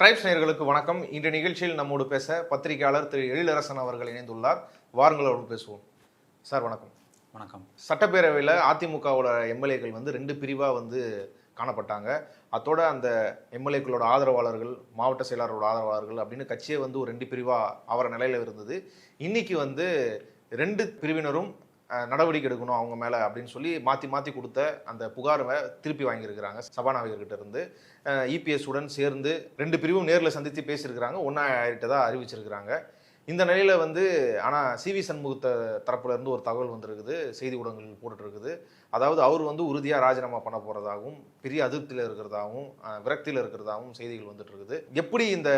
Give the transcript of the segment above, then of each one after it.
Tribes நேயர்களுக்கு வணக்கம். இன்றைய நிகழ்ச்சியில் நம்மோடு பேச பத்திரிகையாளர் திரு எழிலரசன் அவர்கள் இணைந்துள்ளார். வாருங்களோடு பேசுவோம். சார் வணக்கம். வணக்கம். சட்டப்பேரவையில் அதிமுகவோட எம்எல்ஏக்கள் ரெண்டு பிரிவாக காணப்பட்டாங்க. அதோட அந்த எம்எல்ஏக்களோட ஆதரவாளர்கள், மாவட்ட செயலாளரோட ஆதரவாளர்கள் அப்படின்னு கட்சியே ஒரு ரெண்டு பிரிவாக ஆகிற நிலையில் இருந்தது. இன்னைக்கு ரெண்டு பிரிவினரும் நடவடிக்கை எடுக்கணும் அவங்க மேலே அப்படின்னு சொல்லி மாற்றி மாற்றி கொடுத்த அந்த புகாரை திருப்பி வாங்கியிருக்கிறாங்க சபாநாயகர்கிட்ட இருந்து. இபிஎஸ் உடன் சேர்ந்து ரெண்டு பிரிவும் நேரில் சந்தித்து பேசியிருக்கிறாங்க, ஒன்றா ஆகிட்டதாக அறிவிச்சிருக்கிறாங்க. இந்த நிலையில் ஆனால் சிவி சண்முகத்தை தரப்புல இருந்து ஒரு தகவல் வந்திருக்குது, செய்தி ஊடகங்கள் போட்டுருக்குது. அதாவது அவர் உறுதியாக ராஜினாமா பண்ண போகிறதாகவும், பெரிய அதிருப்தியில் இருக்கிறதாகவும், விரக்தியில் இருக்கிறதாகவும் செய்திகள் வந்துட்டு இருக்குது. எப்படி இந்த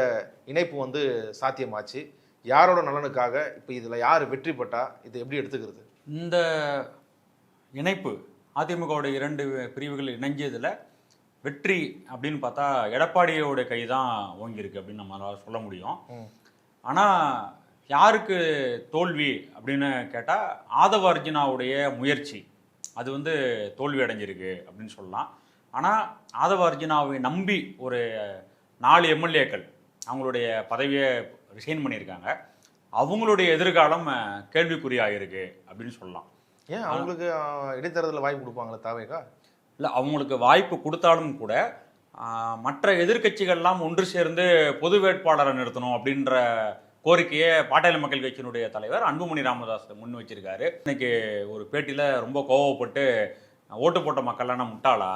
இணைப்பு சாத்தியமாச்சு, யாரோட நலனுக்காக, இப்போ இதில் யார் வெற்றி பெற்றா இது எப்படி எடுத்துக்கிறது? இந்த இணைப்பு அதிமுகவோட இரண்டு பிரிவுகள் இணைஞ்சதில் வெற்றி அப்படின்னு பார்த்தா எடப்பாடியோட கை தான் ஓங்கியிருக்கு அப்படின்னு நம்மளால் சொல்ல முடியும். ஆனால் யாருக்கு தோல்வி அப்படின்னு கேட்டால் ஆதவ அர்ஜுனாவுடைய முயற்சி அது தோல்வி அடைஞ்சிருக்கு அப்படின்னு சொல்லலாம். ஆனால் ஆதவ அர்ஜுனாவை நம்பி ஒரு 4 எம்எல்ஏக்கள் அவங்களுடைய பதவியை ரிசைன் பண்ணியிருக்காங்க. அவங்களுடைய எதிர்காலம் கேள்விக்குறியாயிருக்கு அப்படின்னு சொல்லலாம். ஏன் அவங்களுக்கு இடைத்தேர்தலில் வாய்ப்பு கொடுப்பாங்களா தாவேகா? இல்லை, அவங்களுக்கு வாய்ப்பு கொடுத்தாலும் கூட மற்ற எதிர்கட்சிகள்லாம் ஒன்று சேர்ந்து பொது வேட்பாளரை நிறுத்தணும் அப்படின்ற கோரிக்கையை பாட்டாளி மக்கள் கட்சியினுடைய தலைவர் அன்புமணி ராமதாஸ் முன் வச்சிருக்காரு. இன்னைக்கு ஒரு பேட்டியில் ரொம்ப கோவப்பட்டு ஓட்டு போட்ட மக்கள்லாம் முட்டாளா,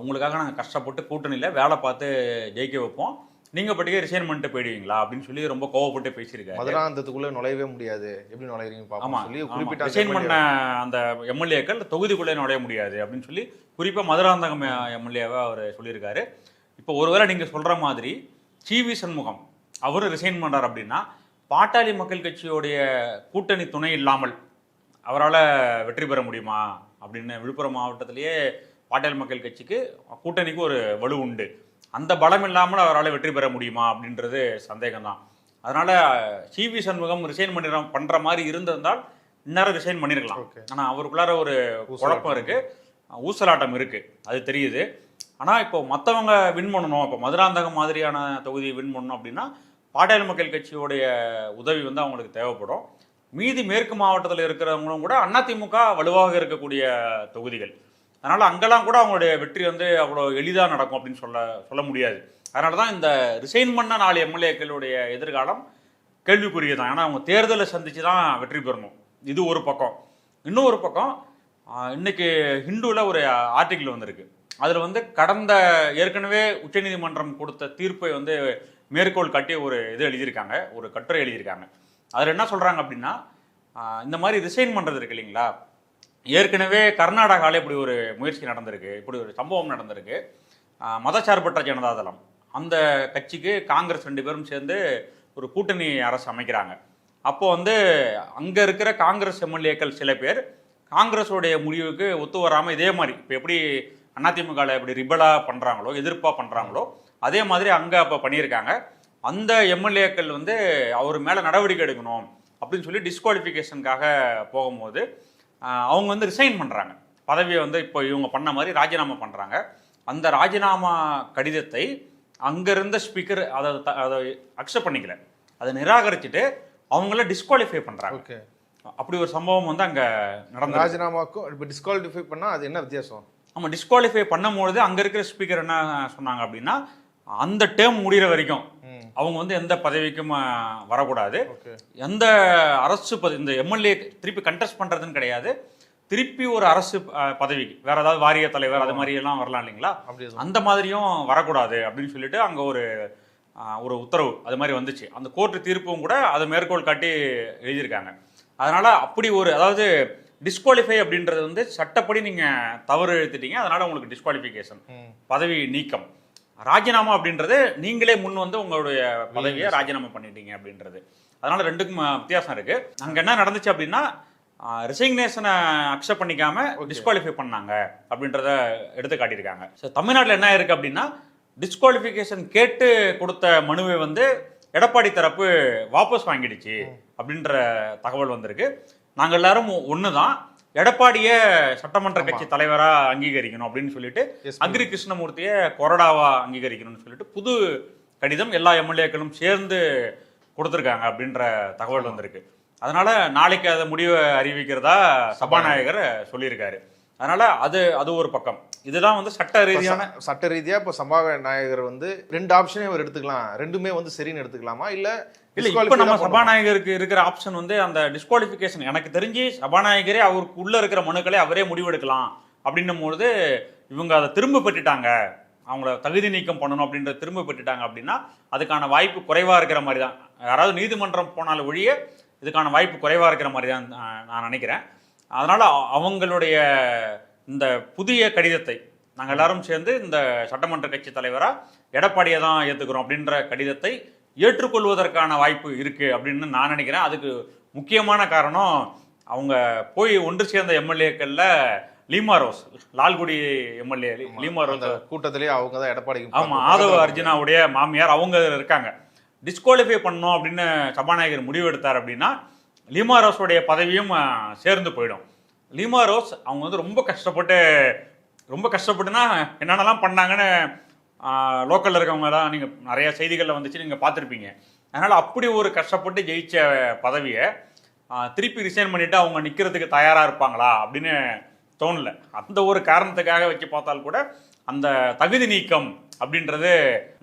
உங்களுக்காக நாங்கள் கஷ்டப்பட்டு கூட்டணியில் வேலை பார்த்து ஜெயிக்க வைப்போம், நீங்க பட்டியே ரிசைன் பண்ணிட்டு போயிடுவீங்களா அப்படின்னு சொல்லி ரொம்ப கோவப்பட்டு பேசியிருக்காரு. மதுராந்தத்துக்குள்ள நுழையவே முடியாது, எப்படி நுழைறீங்க? ஆமா, குறிப்பிட்ட ரிசைன் பண்ண அந்த எம்எல்ஏக்கள் தொகுதிக்குள்ளே நுழைய முடியாது அப்படின்னு சொல்லி குறிப்பாக மதுராந்தகம் எம்எல்ஏவை அவர் சொல்லியிருக்காரு. இப்போ ஒருவேளை நீங்க சொல்ற மாதிரி சிவி சண்முகம் அவரும் ரிசைன் பண்றார் அப்படின்னா பாட்டாளி மக்கள் கட்சியோடைய கூட்டணி துணை இல்லாமல் அவரால் வெற்றி பெற முடியுமா அப்படின்னு விழுப்புரம் மாவட்டத்திலேயே பாட்டாளி மக்கள் கட்சிக்கு கூட்டணிக்கு ஒரு வலு உண்டு. அந்த பலம் இல்லாமல் அவரால் வெற்றி பெற முடியுமா அப்படின்றது சந்தேகம்தான். அதனால சிவி சண்முகம் ரிசைன் பண்ற மாதிரி இருந்திருந்தால் இந்நேரம் ரிசைன் பண்ணிருக்கலாம். ஆனால் அவருக்குள்ளார ஒரு குழப்பம் இருக்கு, ஊசலாட்டம் இருக்கு, அது தெரியுது. ஆனால் இப்போ மற்றவங்க வின் பண்ணணும், இப்போ மதுராந்தகம் மாதிரியான தொகுதியை வின் பண்ணணும் அப்படின்னா பாட்டாளி மக்கள் கட்சியோடைய உதவி அவங்களுக்கு தேவைப்படும். மீதி மேற்கு மாவட்டத்தில் இருக்கிறவங்களும் கூட அதிமுக வலுவாக இருக்கக்கூடிய தொகுதிகள். அதனால் அங்கெல்லாம் கூட அவங்களுடைய வெற்றி அவ்வளோ எளிதாக நடக்கும் அப்படின்னு சொல்ல முடியாது. அதனால தான் இந்த ரிசைன் பண்ண 4 எம்எல்ஏக்களுடைய எதிர்காலம் கேள்விக்குரிய தான். ஏன்னா அவங்க தேர்தலை சந்தித்து தான் வெற்றி பெறணும். இது ஒரு பக்கம். இன்னொரு பக்கம் இன்னைக்கு ஹிந்துவில் ஒரு ஆர்டிக்கிள் வந்திருக்கு. அதில் கடந்த ஏற்கனவே உச்சநீதிமன்றம் கொடுத்த தீர்ப்பை மேற்கோள் காட்டி ஒரு இது எழுதியிருக்காங்க, ஒரு கட்டுரை எழுதியிருக்காங்க. அதில் என்ன சொல்கிறாங்க அப்படின்னா, இந்த மாதிரி ரிசைன் பண்ணுறது இருக்கு இல்லைங்களா, ஏற்கனவே கர்நாடகாவில் இப்படி ஒரு முயற்சி நடந்திருக்கு, இப்படி ஒரு சம்பவம் நடந்திருக்கு. மதச்சார்பற்ற ஜனதாதளம் அந்த கட்சிக்கு காங்கிரஸ் 2 பேரும் சேர்ந்து ஒரு கூட்டணி அரசு அமைக்கிறாங்க. அப்போ அங்கே இருக்கிற காங்கிரஸ் எம்எல்ஏக்கள் சில பேர் காங்கிரஸோடைய முடிவுக்கு ஒத்து வராமல் இதே மாதிரி இப்போ எப்படி அதிமுகவில் எப்படி ரிபலாக பண்ணுறாங்களோ, எதிர்ப்பாக பண்ணுறாங்களோ, அதே மாதிரி அங்கே அப்போ பண்ணியிருக்காங்க. அந்த எம்எல்ஏக்கள் அவர் மேலே நடவடிக்கை எடுக்கணும் அப்படின்னு சொல்லி டிஸ்குவாலிஃபிகேஷனுக்காக போகும்போது அவங்க ரிசைன் பண்ணுறாங்க, பதவியை இப்போ இவங்க பண்ண மாதிரி ராஜினாமா பண்ணுறாங்க. அந்த ராஜினாமா கடிதத்தை அங்கே இருந்த ஸ்பீக்கர் அதை அக்செப்ட் பண்ணிக்கல, அதை நிராகரிச்சுட்டு அவங்கள டிஸ்குவாலிஃபை பண்ணுறாங்க. அப்படி ஒரு சம்பவம் அங்கே நடந்த. ராஜினாமாக்கும் இப்போ டிஸ்குவாலிஃபை பண்ணால் அது என்ன வித்தியாசம்? ஆமாம், டிஸ்குவாலிஃபை பண்ணும்போது அங்கே இருக்கிற ஸ்பீக்கர் என்ன சொன்னாங்க அப்படின்னா, அந்த டேர்ம் முடிகிற வரைக்கும் அவங்க எந்த பதவிக்கும் வரக்கூடாது, எந்த அரசு இந்த எம்எல்ஏ திருப்பி கண்டெஸ்ட் பண்ணுறதுன்னு கிடையாது, திருப்பி ஒரு அரசு பதவிக்கு வேற ஏதாவது வாரிய தலைவர் அது மாதிரி எல்லாம் வரலாம் இல்லைங்களா, அந்த மாதிரியும் வரக்கூடாது அப்படின்னு சொல்லிட்டு அங்கே ஒரு உத்தரவு அது மாதிரி வந்துச்சு. அந்த கோர்ட்டு தீர்ப்பும் கூட அதை மேற்கோள் காட்டி எழுதியிருக்காங்க. அதனால அப்படி ஒரு, அதாவது டிஸ்குவாலிஃபை அப்படின்றது சட்டப்படி நீங்கள் தவறு எழுத்துட்டீங்க, அதனால உங்களுக்கு டிஸ்குவாலிஃபிகேஷன், பதவி நீக்கம். ராஜினாமா அப்படின்றது நீங்களே முன் உங்களுடைய பதவியை ராஜினாமா பண்ணிட்டீங்க அப்படின்றது. அதனால ரெண்டுக்கும் வித்தியாசம் இருக்கு. அங்க என்ன நடந்துச்சு அப்படின்னா, ரிசைக்னேஷனை அக்செப்ட் பண்ணிக்காம டிஸ்குவாலிஃபை பண்ணாங்க அப்படின்றத எடுத்து காட்டியிருக்காங்க. ஸோ தமிழ்நாட்டில் என்ன இருக்கு அப்படின்னா, டிஸ்குவாலிஃபிகேஷன் கேட்டு கொடுத்த மனுவை எடப்பாடி தரப்பு வாபஸ் வாங்கிடுச்சு அப்படின்ற தகவல் வந்திருக்கு. நாங்கள் எல்லாரும் ஒன்று தான், எடப்பாடியை சட்டமன்ற கட்சி தலைவராக அங்கீகரிக்கணும் அப்படின்னு சொல்லிட்டு, அக்ரி கிருஷ்ணமூர்த்தியை கொறடாவா அங்கீகரிக்கணும்னு சொல்லிட்டு புது கடிதம் எல்லா எம்எல்ஏக்களும் சேர்ந்து கொடுத்துருக்காங்க அப்படின்ற தகவல் வந்திருக்கு. அதனால நாளைக்கு அதை முடிவை அறிவிக்கிறதா சபாநாயகர் சொல்லியிருக்காரு. அதனால அது ஒரு பக்கம். இதுதான் வந்து சட்ட ரீதியா இப்போ சபாநாயகர் வந்து 2 ஆப்ஷனே அவர் எடுத்துக்கலாம், ரெண்டுமே வந்து சரின்னு எடுத்துக்கலாமா இல்ல இப்ப நம்ம சபாநாயகருக்கு இருக்கிற ஆப்ஷன் வந்து அந்த டிஸ்குவாலிஃபிகேஷன். எனக்கு தெரிஞ்சு சபாநாயகரே அவருக்கு உள்ள இருக்கிற மனுக்களை அவரே முடிவெடுக்கலாம் அப்படின்னும் பொழுது இவங்க அதை திரும்ப பெற்றுட்டாங்க, அவங்கள தகுதி நீக்கம் பண்ணணும் அப்படின்றத திரும்ப பெற்றுட்டாங்க அப்படின்னா அதுக்கான வாய்ப்பு குறைவா இருக்கிற மாதிரி தான். யாராவது நீதிமன்றம் போனாலும் ஒழிய இதுக்கான வாய்ப்பு குறைவா இருக்கிற மாதிரி தான் நான் நினைக்கிறேன். அதனால அவங்களுடைய இந்த புதிய கடிதத்தை நாங்கள் எல்லாரும் சேர்ந்து இந்த சட்டமன்ற கட்சி தலைவராக எடப்பாடியை தான் ஏற்றுக்கிறோம் அப்படின்ற கடிதத்தை ஏற்றுக்கொள்வதற்கான வாய்ப்பு இருக்கு அப்படின்னு நான் நினைக்கிறேன். அதுக்கு முக்கியமான காரணம் அவங்க போய் ஒன்று சேர்ந்த எம்எல்ஏக்கள்ல லீமா ரோஸ், லால்குடி எம்எல்ஏ லீமா ரோஸ் கூட்டத்திலேயே அவங்க தான் எடப்பாடி, ஆமா, ஆதவ அர்ஜுனாவுடைய மாமியார் அவங்க இருக்காங்க. டிஸ்குவாலிஃபை பண்ணணும் அப்படின்னு சபாநாயகர் முடிவு எடுத்தார் அப்படின்னா லீமா ரோஸோடைய பதவியும் சேர்ந்து போயிடும். லீமா ரோஸ் அவங்க வந்து ரொம்ப கஷ்டப்பட்டுனா என்னென்னலாம் பண்ணாங்கன்னு லோக்கலில் இருக்கவங்கலாம் நீங்கள் நிறைய செய்திகளில் வந்துச்சு, நீங்கள் பார்த்துருப்பீங்க. அதனால் அப்படி ஒரு கஷ்டப்பட்டு ஜெயிச்ச பதவியை திருப்பி ரிசைன் பண்ணிவிட்டு அவங்க நிற்கிறதுக்கு தயாராக இருப்பாங்களா அப்படின்னு தோணல. அந்த ஒரு காரணத்துக்காக வச்சு பார்த்தால் கூட அந்த தகுதி நீக்கம் அப்படின்றது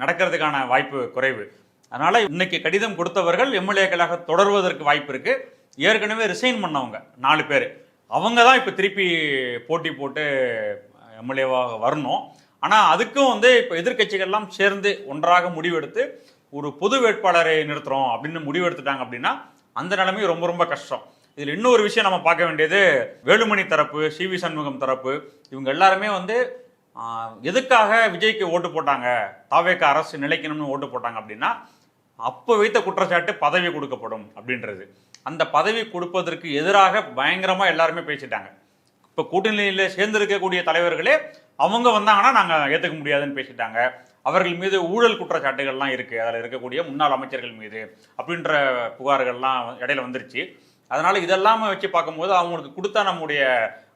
நடக்கிறதுக்கான வாய்ப்பு குறைவு. அதனால இன்னைக்கு கடிதம் கொடுத்தவர்கள் எம்எல்ஏக்களாக தொடர்வதற்கு வாய்ப்பு இருக்கு. ஏற்கனவே ரிசைன் பண்ணவங்க 4 பேர் அவங்க தான் இப்போ திருப்பி போட்டி போட்டு எம்எல்ஏவாக வரணும். ஆனால் அதுக்கும் வந்து இப்போ எதிர்கட்சிகள்லாம் சேர்ந்து ஒன்றாக முடிவெடுத்து ஒரு பொது வேட்பாளரை நிறுத்துறோம் அப்படின்னு முடிவெடுத்துட்டாங்க அப்படின்னா அந்த நிலைமை ரொம்ப ரொம்ப கஷ்டம். இதில் இன்னொரு விஷயம் நம்ம பார்க்க வேண்டியது வேலுமணி தரப்பு, சிவி சண்முகம் தரப்பு, இவங்க எல்லாருமே வந்து எதுக்காக விஜய்க்கு ஓட்டு போட்டாங்க, தாவேக அரசு நிலைக்கணும்னு ஓட்டு போட்டாங்க அப்படின்னா அப்போ வைத்த குற்றச்சாட்டு பதவி கொடுக்கப்படும் அப்படின்றது. அந்த பதவி கொடுப்பதற்கு எதிராக பயங்கரமா எல்லாருமே பேசிட்டாங்க. இப்போ கூட்டணியில் சேர்ந்திருக்கக்கூடிய தலைவர்களே அவங்க வந்தாங்கன்னா நாங்கள் ஏற்றுக்க முடியாதுன்னு பேசிட்டாங்க. அவர்கள் மீது ஊழல் குற்றச்சாட்டுகள்லாம் இருக்கு, அதில் இருக்கக்கூடிய முன்னாள் அமைச்சர்கள் மீது அப்படின்ற புகார்கள்லாம் இடையில வந்துருச்சு. அதனால இதெல்லாம வச்சு பார்க்கும்போது அவங்களுக்கு கொடுத்தா நம்முடைய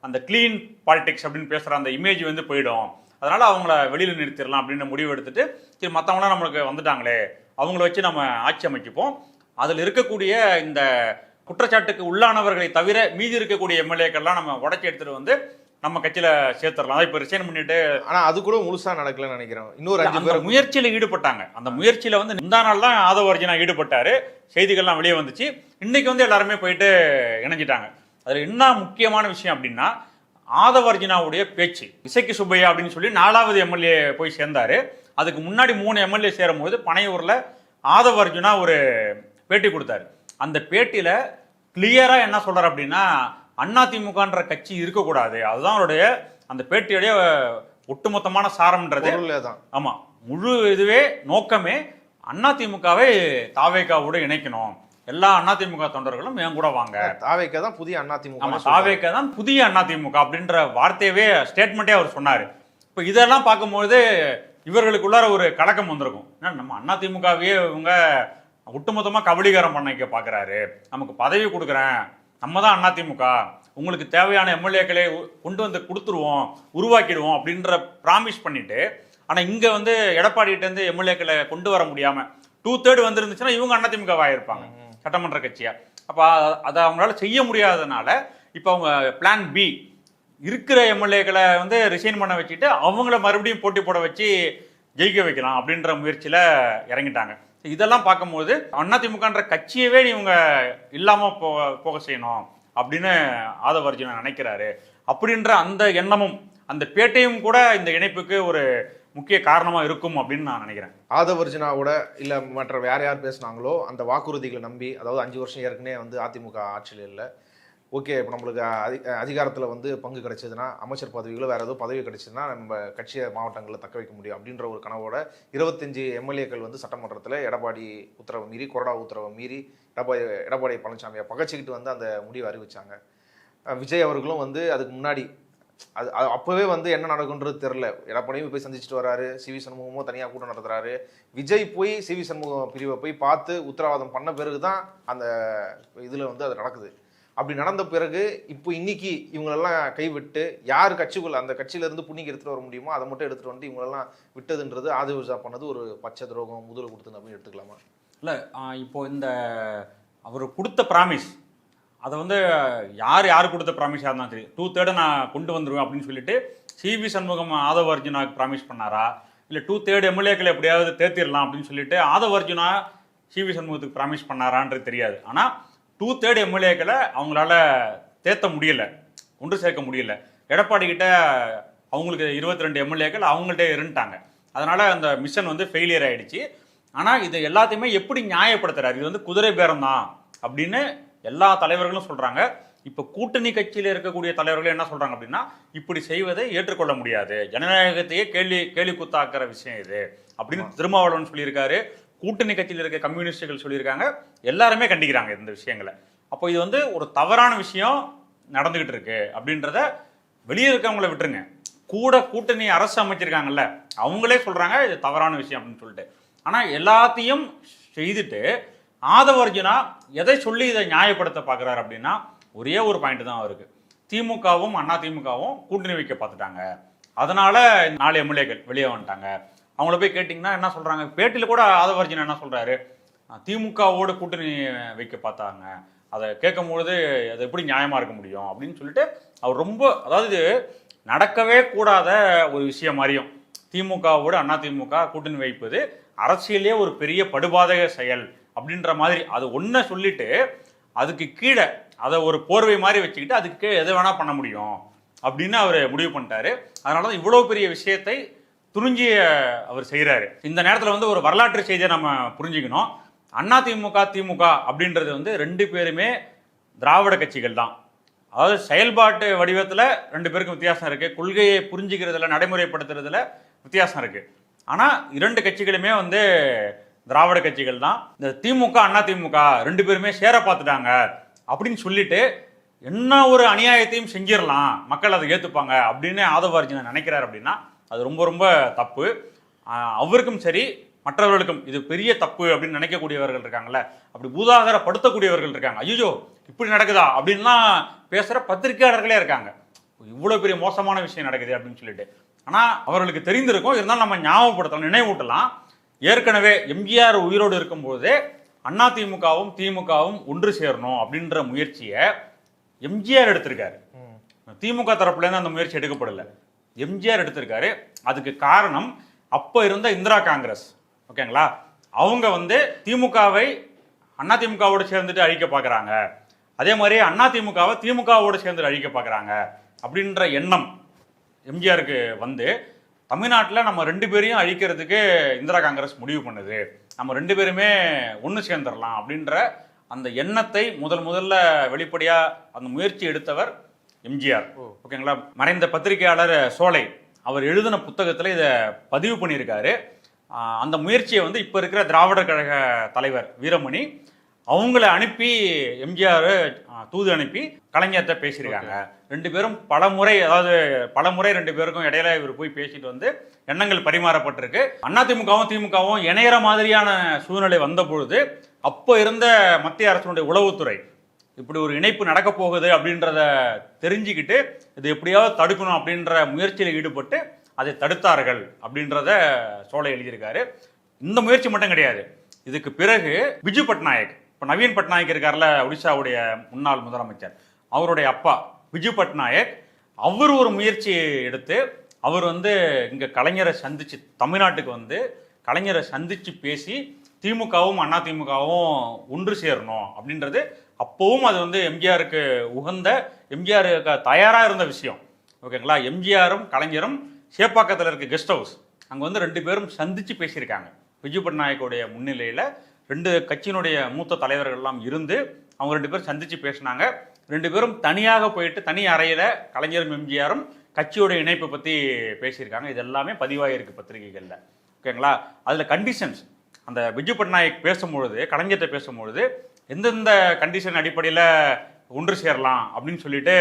அந்த கிளீன் பாலிடிக்ஸ் அப்படின்னு பேசுற அந்த இமேஜ் வந்து போயிடும். அதனால அவங்கள வெளியில் நிறுத்திடலாம் அப்படின்னு முடிவு எடுத்துட்டு சரி மற்றவங்களாம் நம்மளுக்கு வந்துட்டாங்களே அவங்கள வச்சு நம்ம ஆட்சி அமைக்கப்போம், அதில் இருக்கக்கூடிய இந்த குற்றச்சாட்டுக்கு உள்ளானவர்களை தவிர மீதி இருக்கக்கூடிய எம்எல்ஏக்கள்லாம் நம்ம உடச்சி எடுத்துட்டு வந்து நம்ம கட்சியில சேர்த்துடலாம். இப்போ ரிசைன் பண்ணிட்டு, ஆனா அது கூட முழுசா நடக்கலன்னு நினைக்கிறேன். இன்னொரு 5 பேர் முயற்சியில ஈடுபட்டாங்க. அந்த முயற்சியில வந்து முந்தா நாள் தான் ஆதவ அர்ஜுனா ஈடுபட்டாரு, செய்திகள்லாம் வெளியே வந்துச்சு. இன்னைக்கு வந்து எல்லாருமே போயிட்டு இணைஞ்சிட்டாங்க. அதுல என்ன முக்கியமான விஷயம் அப்படின்னா ஆதவ அர்ஜுனாவுடைய பேச்சு. இசைக்கு சுப்பையா அப்படின்னு சொல்லி 4வது எம்எல்ஏ போய் சேர்ந்தாரு. அதுக்கு முன்னாடி 3 எம்எல்ஏ சேரும் போது பனையூர்ல ஆதவ அர்ஜுனா ஒரு பேட்டி கொடுத்தாரு. அந்த பேட்டியில கிளியரா என்ன சொல்றாரு அப்படின்னா அதிமுகன்ற கட்சி இருக்கக்கூடாது, அதுதான் அவருடைய அந்த பேட்டியுடைய ஒட்டுமொத்தமான சாரம்ன்றது. ஆமா, முழு இதுவே நோக்கமே அதிமுகவை தாவேகாவோடு இணைக்கணும், எல்லா அதிமுக தொண்டர்களும் என் கூட வாங்க, தாவேகா தான் புதிய அதிமுக, ஆமா தாவேகா தான் புதிய அதிமுக அப்படின்ற வார்த்தையவே ஸ்டேட்மெண்ட்டே அவர் சொன்னாரு. இப்போ இதெல்லாம் பார்க்கும்போது இவர்களுக்குள்ளார ஒரு கலக்கம் வந்திருக்கும். நம்ம அதிமுகவே இவங்க ஒட்டுமொத்தமாக கபலீகரம் பண்ண பார்க்குறாரு, நமக்கு பதவி கொடுக்குறேன், நம்ம தான் அதிமுக, உங்களுக்கு தேவையான எம்எல்ஏக்களை கொண்டு வந்து கொடுத்துருவோம், உருவாக்கிடுவோம் அப்படின்ற ப்ராமிஸ் பண்ணிட்டு, ஆனால் இங்கே வந்து எடப்பாடிகிட்டேருந்து எம்எல்ஏக்களை கொண்டு வர முடியாமல் 2/3 வந்துருந்துச்சுன்னா இவங்க அதிமுகவாக இருப்பாங்க சட்டமன்ற கட்சியா. அப்போ அதை அவங்களால செய்ய முடியாததுனால இப்போ அவங்க பிளான் பி இருக்கிற எம்எல்ஏக்களை வந்து ரிசைன் பண்ண வச்சுட்டு அவங்கள மறுபடியும் போட்டி போட வச்சு ஜெயிக்க வைக்கலாம் அப்படின்ற முயற்சியில் இறங்கிட்டாங்க. இதெல்லாம் பார்க்கும்போது அதிமுகன்ற கட்சியவே இவங்க இல்லாம போக செய்யணும் அப்படின்னு ஆதவ அர்ஜுனா நினைக்கிறாரு அப்படின்ற அந்த எண்ணமும் அந்த பேட்டையும் கூட இந்த இணைப்புக்கு ஒரு முக்கிய காரணமா இருக்கும் அப்படின்னு நான் நினைக்கிறேன். ஆதவ அர்ஜுனாவோட இல்ல மற்ற யார் பேசினாங்களோ அந்த வாக்குறுதிகளை நம்பி, அதாவது 5 வருஷம் ஏற்கனவே வந்து அதிமுக ஆட்சியில் இல்லை, ஓகே இப்போ நம்மளுக்கு அதிகாரத்தில் வந்து பங்கு கிடைச்சதுன்னா அமைச்சர் பதவிகளோ வேறு ஏதோ பதவி கிடைச்சதுன்னா நம்ம கட்சியை மாவட்டங்களில் தக்க வைக்க முடியும் அப்படின்ற ஒரு கனவோட 25 எம்எல்ஏக்கள் வந்து சட்டமன்றத்தில் எடப்பாடி உத்தரவை மீறி, கொறடா உத்தரவை மீறி எடப்பாடி பழனிசாமியை பகச்சிக்கிட்டு வந்து அந்த முடிவை அறிவிச்சாங்க. விஜய் அவர்களும் வந்து அதுக்கு முன்னாடி அது அப்போவே வந்து என்ன நடக்குன்றது தெரில, எடப்பாடியும் போய் சந்திச்சுட்டு வராரு, சிவி சண்முகமும் தனியாக கூட்டம் நடத்துறாரு, விஜய் போய் சிவி சண்முகம் பிரிவை போய் பார்த்து உத்தரவாதம் பண்ண பிறகு தான் அந்த இதில் வந்து அது நடக்குது. அப்படி நடந்த பிறகு இப்போ இன்னைக்கு இவங்களெல்லாம் கைவிட்டு யார் கட்சிக்குள்ள அந்த கட்சியிலேருந்து புண்ணிக்கு எடுத்துகிட்டு வர முடியுமோ அதை மட்டும் எடுத்துகிட்டு வந்து இவங்களெல்லாம் விட்டதுன்றது ஆதிவர்ஜா பண்ணது ஒரு பச்சை துரோகம் முதல் கொடுத்துன்னு அப்படின்னு எடுத்துக்கலாமா? இல்லை, இப்போ இந்த அவர் கொடுத்த ப்ராமிஸ் அதை வந்து யார் கொடுத்த ப்ராமிஸாக இருந்தாலும் சரி 2/3 நான் கொண்டு வந்துடுவேன் அப்படின்னு சொல்லிட்டு சிவி சண்முகம் ஆதவ அர்ஜுனாவுக்கு ப்ராமிஸ் பண்ணாரா, இல்லை 2/3 எம்எல்ஏக்களை எப்படியாவது தேர்த்திடலாம் அப்படின்னு சொல்லிட்டு ஆதவ அர்ஜுனா சிவி சண்முகத்துக்கு ப்ராமிஸ் பண்ணாரான்றது தெரியாது. ஆனால் 2/3 எம்எல்ஏக்களை அவங்களால தேர்த்த முடியல, ஒன்று சேர்க்க முடியல. எடப்பாடி கிட்ட அவங்களுக்கு 22 எம்எல்ஏக்கள் அவங்கள்ட்ட இருந்துட்டாங்க. அதனால அந்த மிஷன் வந்து ஃபெயிலியர் ஆயிடுச்சு. ஆனால் இது எல்லாத்தையுமே எப்படி நியாயப்படுத்துறாரு, இது வந்து குதிரை பேரம் தான் அப்படின்னு எல்லா தலைவர்களும் சொல்றாங்க. இப்போ கூட்டணி கட்சியில் இருக்கக்கூடிய தலைவர்கள் என்ன சொல்றாங்க அப்படின்னா, இப்படி செய்வதை ஏற்றுக்கொள்ள முடியாது, ஜனநாயகத்தையே கேலி குத்தாக்குற விஷயம் இது அப்படின்னு திருமாவளவன் சொல்லியிருக்காரு. கூட்டணி கட்சியில் இருக்க கம்யூனிஸ்டுகள் சொல்லியிருக்காங்க. எல்லாருமே கண்டிக்கிறாங்க இந்த விஷயங்களை. அப்போ இது வந்து ஒரு தவறான விஷயம் நடந்துகிட்டு இருக்கு அப்படின்றத வெளியே இருக்கவங்களை விட்டுருங்க, கூட கூட்டணி அரசு அமைச்சிருக்காங்கல்ல அவங்களே சொல்றாங்க இது தவறான விஷயம் அப்படின்னு சொல்லிட்டு. ஆனா எல்லாத்தையும் செய்துட்டு ஆதவ அர்ஜுனா எதை சொல்லி இதை நியாயப்படுத்த பார்க்குறாரு அப்படின்னா, ஒரே ஒரு பாயிண்ட் தான் அவருக்கு. திமுகவும் அதிமுகவும் கூட்டணி வைக்க பார்த்துட்டாங்க, அதனால 4 எம்எல்ஏக்கள் வெளியே வந்துட்டாங்க. அவங்கள போய் கேட்டிங்கன்னா என்ன சொல்றாங்க, பேட்டியில் கூட ஆதவ அர்ஜுனா என்ன சொல்றாரு, திமுகவோடு கூட்டணி வைக்க பார்த்தாங்க, அதை கேட்கும்பொழுது அது எப்படி நியாயமா இருக்க முடியும் அப்படின்னு சொல்லிட்டு அவர் ரொம்ப, அதாவது நடக்கவே கூடாத ஒரு விஷயம் மாதிரியும் திமுகவோடு அதிமுக கூட்டணி வைப்பது அரசியலே ஒரு பெரிய படுபாதக செயல் அப்படின்ற மாதிரி அது ஒன்றை சொல்லிட்டு அதுக்கு கீழே அதை ஒரு போர்வை மாதிரி வச்சுக்கிட்டு அதுக்கு எதை வேணா பண்ண முடியும் அப்படின்னு அவர் முடிவு பண்ணிட்டாரு. அதனால தான் இவ்வளோ பெரிய விஷயத்தை துணிஞ்சி அவர் செய்கிறாரு. இந்த நேரத்தில் வந்து ஒரு வரலாற்று செய்தியை நம்ம புரிஞ்சுக்கணும். அதிமுக திமுக அப்படின்றது வந்து 2 பேருமே திராவிட கட்சிகள் தான். அதாவது செயல்பாட்டு வடிவத்தில் 2 பேருக்கும் வித்தியாசம் இருக்கு, கொள்கையை புரிஞ்சுக்கிறதுல நடைமுறைப்படுத்துறதுல வித்தியாசம் இருக்கு. ஆனால் 2 கட்சிகளுமே வந்து திராவிட கட்சிகள் தான். இந்த திமுக அதிமுக 2 பேருமே சேர பார்த்துட்டாங்க அப்படின்னு சொல்லிட்டு என்ன ஒரு அநியாயத்தையும் செஞ்சிடலாம், மக்கள் அதை ஏற்றுப்பாங்க அப்படின்னு ஆதவ அர்ஜுனா நினைக்கிறார் அப்படின்னா அது ரொம்ப ரொம்ப தப்பு. அவருக்கும் சரி மற்றவர்களுக்கும் இது பெரிய தப்பு அப்படின்னு நினைக்கக்கூடியவர்கள் இருக்காங்கல்ல, அப்படி பூதாகரப்படுத்தக்கூடியவர்கள் இருக்காங்க. ஐயோ இப்படி நடக்குதா அப்படின்லாம் பேசுகிற பத்திரிகையாளர்களே இருக்காங்க, இவ்வளோ பெரிய மோசமான விஷயம் நடக்குது அப்படின்னு சொல்லிட்டு. ஆனால் அவர்களுக்கு தெரிந்திருக்கும், இருந்தாலும் நம்ம ஞாபகப்படுத்தலாம், நினைவூட்டலாம். ஏற்கனவே எம்ஜிஆர் உயிரோடு இருக்கும்போதே அதிமுகவும் திமுகவும் ஒன்று சேரணும் அப்படின்ற முயற்சியை எம்ஜிஆர் எடுத்திருக்காரு. திமுக தரப்புலேருந்து அந்த முயற்சி எடுக்கப்படலை, எம்ஜிஆர் எடுத்திருக்காரு. அதுக்கு காரணம் அப்போ இருந்த இந்திரா காங்கிரஸ், ஓகேங்களா, அவங்க வந்து திமுகவை அதிமுகவோடு சேர்ந்துட்டு அழிக்க பார்க்குறாங்க, அதே மாதிரி அதிமுகவை திமுகவோடு சேர்ந்துட்டு அழிக்க பார்க்குறாங்க அப்படின்ற எண்ணம் எம்ஜிஆருக்கு வந்து தமிழ்நாட்டில் நம்ம 2 பேரையும் அழிக்கிறதுக்கு இந்திரா காங்கிரஸ் முடிவு பண்ணுது, நம்ம 2 பேருமே ஒன்று சேர்ந்துடலாம் அப்படின்ற அந்த எண்ணத்தை முதல்ல வெளிப்படையாக அந்த முயற்சி எடுத்தவர் எம்ஜிஆர், ஓகேங்களா. மறைந்த பத்திரிகையாளர் சோலை அவர் எழுதின புத்தகத்தில் இதை பதிவு பண்ணியிருக்காரு. அந்த முயற்சியை வந்து இப்போ இருக்கிற திராவிடர் கழக தலைவர் வீரமணி அவங்கள அனுப்பி எம்ஜிஆர் தூது அனுப்பி கலைஞர்கிட்ட பேசியிருக்காங்க. 2 பேரும் பலமுறை 2 பேருக்கும் இடையில இவர் போய் பேசிட்டு வந்து எண்ணங்கள் பரிமாறப்பட்டிருக்கு. அதிமுகவும் திமுகவும் இணையற மாதிரியான சூழ்நிலை வந்த பொழுது அப்போ இருந்த மத்திய அரசினுடைய உளவுத்துறை இப்படி ஒரு இணைப்பு நடக்க போகுது அப்படின்றத தெரிஞ்சுக்கிட்டு இது எப்படியாவது தடுக்கணும் அப்படின்ற முயற்சியில் ஈடுபட்டு அதை தடுத்தார்கள் அப்படின்றத சோலை எழுதியிருக்காரு. இந்த முயற்சி மட்டும் கிடையாது, இதுக்கு பிறகு பிஜு பட்நாயக், இப்போ நவீன் பட்நாயக் இருக்கார்ல, ஒடிசாவுடைய முன்னாள் முதலமைச்சர், அவருடைய அப்பா பிஜு பட்நாயக், அவர் ஒரு முயற்சி எடுத்து அவர் வந்து இங்கே கலைஞரை சந்திச்சு தமிழ்நாட்டுக்கு வந்து கலைஞரை சந்திச்சு பேசி திமுகவும் அதிமுகவும் ஒன்று சேரணும் அப்படின்றது அப்போவும் அது வந்து எம்ஜிஆருக்கு உகந்த, எம்ஜிஆருக்கு தயாராக இருந்த விஷயம், ஓகேங்களா. எம்ஜிஆரும் கலைஞரும் சேப்பாக்கத்தில் இருக்க கெஸ்ட் ஹவுஸ் அங்கே வந்து 2 பேரும் சந்திச்சு பேசியிருக்காங்க. பிஜு பட்நாயக்குடைய முன்னிலையில் 2 கட்சியினுடைய மூத்த தலைவர்கள்லாம் இருந்து அவங்க 2 பேரும் சந்திச்சு பேசினாங்க. 2 பேரும் தனியாக போயிட்டு தனி அறையில் கலைஞரும் எம்ஜிஆரும் கட்சியோட இணைப்பை பற்றி பேசியிருக்காங்க. இது எல்லாமே பதிவாயிருக்கு பத்திரிகைகளில், ஓகேங்களா. அதில் கண்டிஷன்ஸ், அந்த பிஜு பட்நாயக் பேசும்பொழுது கலைஞர்கிட்ட பேசும்பொழுது எந்தெந்த கண்டிஷன் அடிப்படையில் ஒன்று சேரலாம் அப்படின்னு சொல்லிட்டு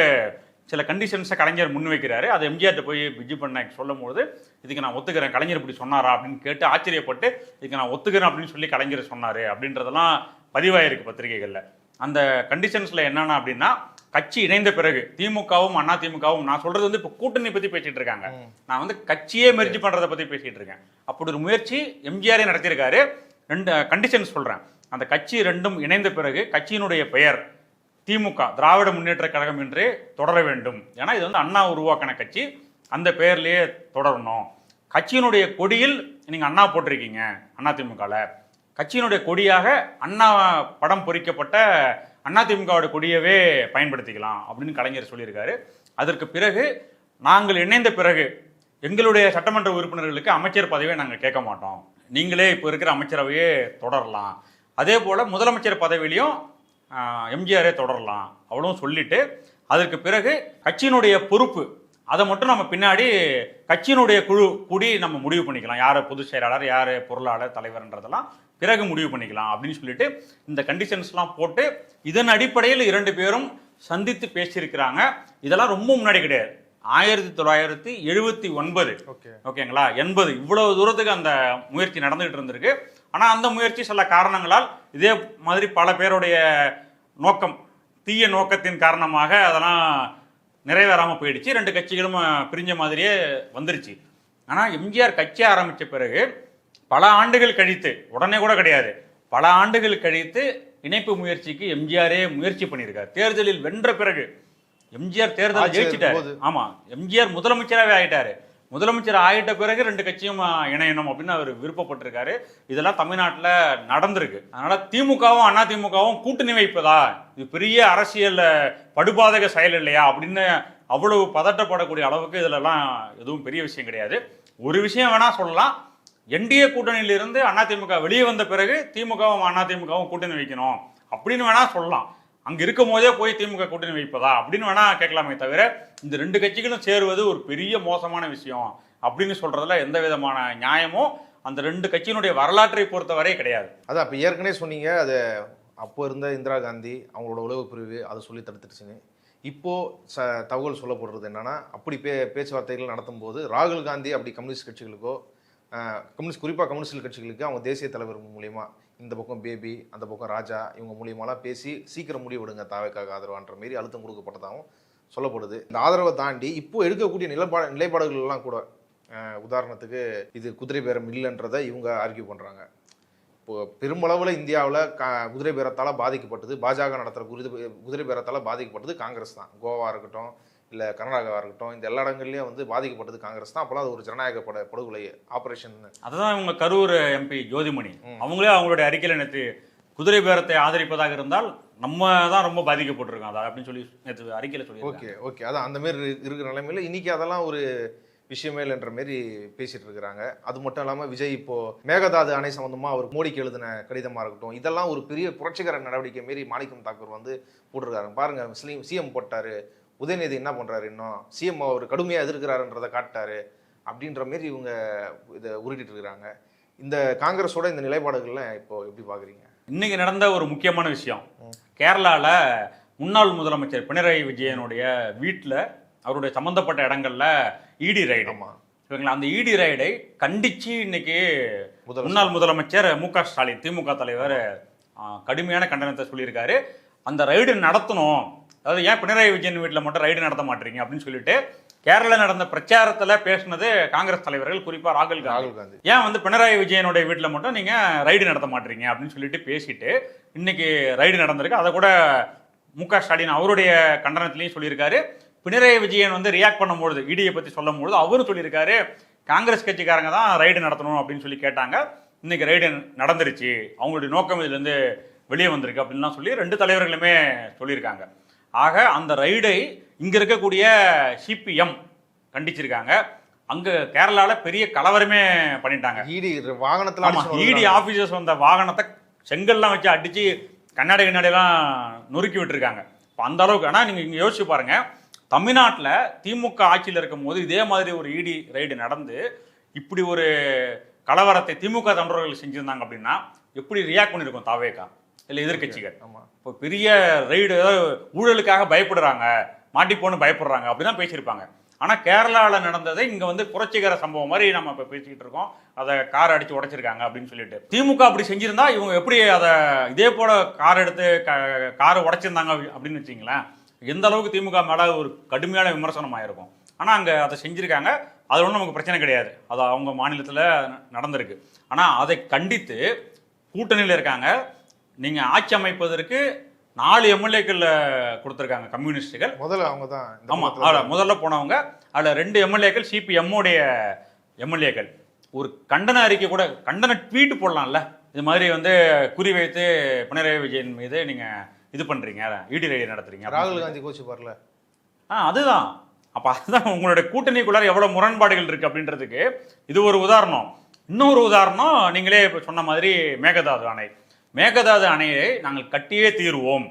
சில கண்டிஷன்ஸை கலைஞர் முன்வைக்கிறாரு. அதை எம்ஜிஆர்ட்ட போய் பிஜு பட்நாயக் சொல்லும் போது இதுக்கு நான் ஒத்துக்கிறேன், கலைஞர் இப்படி சொன்னாரா அப்படின்னு கேட்டு ஆச்சரியப்பட்டு இதுக்கு நான் ஒத்துக்கிறேன் அப்படின்னு சொல்லி கலைஞர் சொன்னார் அப்படின்றதெல்லாம் பதிவாயிருக்கு பத்திரிகைகளில். அந்த கண்டிஷன்ஸ்ல என்னன்னா அப்படின்னா, கட்சி இணைந்த பிறகு திமுகவும் அதிமுகவும், நான் சொல்றது வந்து இப்போ கூட்டணி பத்தி பேசிட்டு இருக்காங்க, நான் வந்து கட்சியே மெர்ஜ் பண்றதை பத்தி பேசிட்டு இருக்கேன். அப்படி ஒரு முயற்சி எம்ஜிஆரே நடத்தியிருக்காரு. 2 கண்டிஷன்ஸ் சொல்றேன். அந்த கட்சி ரெண்டும் இணைந்த பிறகு கட்சியினுடைய பெயர் திமுக, திராவிட முன்னேற்ற கழகம் என்றே தொடர வேண்டும். ஏன்னா இது வந்து அண்ணா உருவாக்கின கட்சி, அந்த பெயர்லயே தொடரணும். கட்சியினுடைய கொடியில் நீங்க அண்ணா போட்டிருக்கீங்க, அதிமுகல கட்சியினுடைய கொடியாக அண்ணா படம் பொறிக்கப்பட்ட அதிமுகவோட கொடியவே பயன்படுத்திக்கலாம் அப்படின்னு கலைஞர் சொல்லியிருக்காரு. அதற்கு பிறகு நாங்கள் இணைந்த பிறகு எங்களுடைய சட்டமன்ற உறுப்பினர்களுக்கு அமைச்சர் பதவியை நாங்கள் கேட்க மாட்டோம், நீங்களே இப்போ இருக்கிற அமைச்சரவையே தொடரலாம், அதே போல் முதலமைச்சர் பதவியிலையும் எம்ஜிஆரே தொடரலாம் அவ்வளவும் சொல்லிட்டு, அதற்கு பிறகு கட்சியினுடைய பொறுப்பு அதை மட்டும் நம்ம பின்னாடி கட்சியினுடைய கூடி நம்ம முடிவு பண்ணிக்கலாம், யார் பொதுச் செயலாளர், யார் பொருளாளர், தலைவர்ன்றதெல்லாம் பிறகு முடிவு பண்ணிக்கலாம் அப்படின்னு சொல்லிட்டு இந்த கண்டிஷன்ஸ்லாம் போட்டு இதன் அடிப்படையில் 2 பேரும் சந்தித்து பேசியிருக்கிறாங்க. இதெல்லாம் ரொம்ப முன்னாடி கிடையாது, 1979 ஓகேங்களா, 80 இவ்வளவு தூரத்துக்கு அந்த முயற்சி நடந்துகிட்டு இருந்திருக்கு. ஆனால் அந்த முயற்சி சில காரணங்களால் இதே மாதிரி பல பேருடைய நோக்கம், தீய நோக்கத்தின் காரணமாக அதெல்லாம் நிறைவேறாமல் போயிடுச்சு. 2 கட்சிகளும் பிரிஞ்ச மாதிரியே வந்துருச்சு. ஆனால் எம்ஜிஆர் கட்சி ஆரம்பித்த பிறகு பல ஆண்டுகள் கழித்து, உடனே கூட கிடையாது, பல ஆண்டுகள் கழித்து இணைப்பு முயற்சிக்கு எம்ஜிஆரே முயற்சி பண்ணியிருக்காரு. தேர்தலில் வென்ற பிறகு எம்ஜிஆர் தேர்தல் ஜெயிச்சிட்டாரு. ஆமா, எம்ஜிஆர் முதலமைச்சராகவே ஆயிட்டாரு. முதலமைச்சர் ஆயிட்ட பிறகு 2 கட்சியும் இணையணும் அப்படின்னு அவர் விருப்பப்பட்டிருக்காரு. இதெல்லாம் தமிழ்நாட்டில் நடந்திருக்கு. அதனால திமுகவும் அதிமுகவும் கூட்டணி வைப்பதா, இது பெரிய அரசியல் படுபாதக செயல் இல்லையா அப்படின்னு அவ்வளவு பதட்டப்படக்கூடிய அளவுக்கு இதுலலாம் எதுவும் பெரிய விஷயம் கிடையாது. ஒரு விஷயம் வேணா சொல்லலாம், என்டிஏ கூட்டணியிலிருந்து அதிமுக வெளியே வந்த பிறகு திமுகவும் அதிமுகவும் கூட்டணி வைக்கணும் அப்படின்னு வேணா சொல்லலாம். அங்க இருக்கும் போதே போய் திமுக கூட்டணி வைப்பதா அப்படின்னு வேணா கேட்கலாமே தவிர, இந்த 2 கட்சிகளும் சேருவது ஒரு பெரிய மோசமான விஷயம் அப்படின்னு சொல்றதுல எந்த விதமான நியாயமும் அந்த 2 கட்சியினுடைய வரலாற்றை பொறுத்தவரை கிடையாது. அதான் அப்போ ஏற்கனவே சொன்னீங்க, அது அப்போ இருந்த இந்திரா காந்தி அவங்களோட உளவு பிரிவு அதை சொல்லி தடுத்துருச்சுன்னு. இப்போ தகவல் சொல்லப்படுறது என்னன்னா, அப்படி பேச்சுவார்த்தைகள் நடத்தும் போது ராகுல் காந்தி அப்படி கம்யூனிஸ்ட் கட்சிகளுக்கோ, குறிப்பாக கம்யூனிஸ்ட் கட்சிகளுக்கு அவங்க தேசிய தலைவர் மூலியமா, இந்த பக்கம் பேபி, அந்த பக்கம் ராஜா, இவங்க மூலியமாலாம் பேசி சீக்கிரம் முடிவெடுங்க தாவேக்காக ஆதரவான்ற மாரி அழுத்தம் கொடுக்கப்பட்டதாகவும் சொல்லப்படுது. இந்த ஆதரவை தாண்டி இப்போ எடுக்கக்கூடிய நிலைப்பாடுகள் எல்லாம் கூட, உதாரணத்துக்கு இது குதிரை பேரம் இல்லைன்றதை இவங்க ஆர்கியூ பண்ணுறாங்க. இப்போ பெருமளவில் இந்தியாவில் குதிரை பேரத்தால் பாதிக்கப்பட்டது, பாஜக நடத்துகிற குதிரை பேரத்தால் பாதிக்கப்பட்டது காங்கிரஸ் தான். கோவா இருக்கட்டும், இல்லை கர்நாடகாவாக இருக்கட்டும், இந்த எல்லா இடங்கள்லையும் வந்து பாதிக்கப்பட்டது காங்கிரஸ் தான். அப்போலாம் அது ஒரு ஜனநாயக படுகொலை ஆபரேஷன். அதுதான் இவங்க கரூர் எம்பி ஜோதிமணி அவங்களே அவங்களுடைய அறிக்கையில் நேற்று குதிரை பேரத்தை ஆதரிப்பதாக இருந்தால் நம்ம தான் ரொம்ப பாதிக்கப்பட்டிருக்கோம் அதை அப்படின்னு சொல்லி நேற்று அறிக்கையில் சொல்லி. ஓகே அதான் அந்த மாதிரி இருக்கிற நிலைமையில இன்னைக்கு அதெல்லாம் ஒரு விஷயமே இல்லைன்ற மாரி பேசிட்டு இருக்கிறாங்க. அது மட்டும் இல்லாமல் விஜய் இப்போ மேகதாது அணை சம்பந்தமா அவர் மோடிக்கு எழுதின கடிதமாக இருக்கட்டும், இதெல்லாம் ஒரு பெரிய புரட்சிகர நடவடிக்கை மாரி மாணிக்கம் தாக்கூர் வந்து போட்டிருக்காரு. பாருங்க, சிஎம் போட்டாரு, உதயநிதி என்ன பண்றாரு, இன்னும் சிஎம் அவர் கடுமையா எதிர்க்கிறாருன்றதை காட்டாரு அப்படின்ற மாரி இவங்க இதை உருட்டிட்டு இருக்கிறாங்க. இந்த காங்கிரஸோட இந்த நிலைப்பாடுகள்லாம் இப்போ எப்படி பாக்குறீங்க? இன்னைக்கு நடந்த ஒரு முக்கியமான விஷயம், கேரளால முன்னாள் முதலமைச்சர் பினராயி விஜயனுடைய வீட்டில் அவருடைய சம்பந்தப்பட்ட இடங்கள்ல இடி ரைடு. அந்த இடி ரைடை கண்டிச்சு இன்னைக்கு முன்னாள் முதலமைச்சர் மு.க. ஸ்டாலின் திமுக தலைவர் கடுமையான கண்டனத்தை சொல்லியிருக்காரு. அந்த ரைடு நடத்தணும், அதாவது ஏன் பினராயி விஜயன் வீட்டில் மட்டும் ரைடு நடத்த மாட்டீங்க அப்படின்னு சொல்லிட்டு கேரளா நடந்த பிரச்சாரத்தில் பேசினது காங்கிரஸ் தலைவர்கள், குறிப்பாக ராகுல் காந்தி. ஏன் வந்து பினராயி விஜயனுடைய வீட்டில் மட்டும் நீங்கள் ரைடு நடத்த மாட்டீங்க அப்படின்னு சொல்லிட்டு பேசிட்டு இன்னைக்கு ரைடு நடந்திருக்கு. அதை கூட மு.க. ஸ்டாலின் அவருடைய கண்டனத்திலையும் சொல்லியிருக்காரு. பினராயி விஜயன் வந்து ரியாக்ட் பண்ணும்பொழுது, இடியை பற்றி சொல்லும் பொழுது அவரும் சொல்லியிருக்காரு, காங்கிரஸ் கட்சிக்காரங்க தான் ரைடு நடத்தணும் அப்படின்னு சொல்லி கேட்டாங்க, இன்னைக்கு ரைடு நடந்துருச்சு, அவங்களுடைய நோக்கம் இதுலேருந்து வெளியே வந்திருக்கு அப்படின்லாம் சொல்லி 2 தலைவர்களுமே சொல்லியிருக்காங்க. ஆக அந்த ரைடை இங்க இருக்கக்கூடிய சிபிஎம் கண்டிச்சிருக்காங்க. அங்க கேரளால பெரிய கலவரமே பண்ணிட்டாங்க. இடி ஆபீசர்ஸ் வந்த வாகனத்தை செங்கல்லாம் வச்சு அடிச்சு கண்ணாடிலாம் நொறுக்கி விட்டுருக்காங்க. அந்த அளவுக்கு. ஆனா நீங்க இங்க யோசிச்சு பாருங்க, தமிழ்நாட்டில் திமுக ஆட்சியில் இருக்கும் போது இதே மாதிரி ஒரு இடி ரைடு நடந்து இப்படி ஒரு கலவரத்தை திமுக தொண்டர்கள் செஞ்சிருந்தாங்க அப்படின்னா எப்படி ரியாக்ட் பண்ணிருக்கும் தாவேகா இல்லை எதிர்கட்சிகள்? இப்போ பெரிய ரைடு, ஊழலுக்காக பயப்படுறாங்க, மாட்டிப்போன்னு பயப்படுறாங்க அப்படிதான் பேசியிருப்பாங்க. ஆனால் கேரளாவில் நடந்ததை இங்கே வந்து புரட்சிகர சம்பவம் மாதிரி நம்ம இப்போ பேசிக்கிட்டு இருக்கோம். அதை கார் அடித்து உடைச்சிருக்காங்க அப்படின்னு சொல்லிட்டு திமுக அப்படி செஞ்சிருந்தா இவங்க எப்படி அதை இதே போல கார் எடுத்து காரை உடைச்சிருந்தாங்க அப்படின்னு வச்சிங்களேன், எந்த அளவுக்கு திமுக மேலே ஒரு கடுமையான விமர்சனம் ஆயிருக்கும். ஆனால் அங்கே அதை செஞ்சுருக்காங்க, அது ஒன்றும் நமக்கு பிரச்சனை கிடையாது, அது அவங்க மாநிலத்தில் நடந்திருக்கு. ஆனால் அதை கண்டித்து கூட்டணியில் இருக்காங்க. நீங்கள் ஆட்சி அமைப்பதற்கு 4 எம்எல்ஏக்கள் கொடுத்துருக்காங்க கம்யூனிஸ்டுகள். முதல்ல அவங்க தான். ஆமாம், முதல்ல போனவங்க. அதில் 2 எம்எல்ஏக்கள் சிபிஎம்முடைய எம்எல்ஏக்கள். ஒரு கண்டன அறிக்கை கூட, கண்டன ட்வீட் போடலாம்ல, இது மாதிரி வந்து குறிவைத்து பினராயி விஜயன் மீது நீங்கள் இது பண்ணுறீங்க, இடி ரெய்டு நடத்துறீங்க. ராகுல் காந்தி கோச்சு பாருல. அதுதான். அப்போ அதுதான் உங்களுடைய கூட்டணிக்குள்ளார எவ்வளோ முரண்பாடுகள் இருக்குது அப்படின்றதுக்கு இது ஒரு உதாரணம். இன்னொரு உதாரணம், நீங்களே இப்போ சொன்ன மாதிரி மேகதாது அணை. மேகதாது அணையை நாங்கள் கட்டியே தீருவோம்,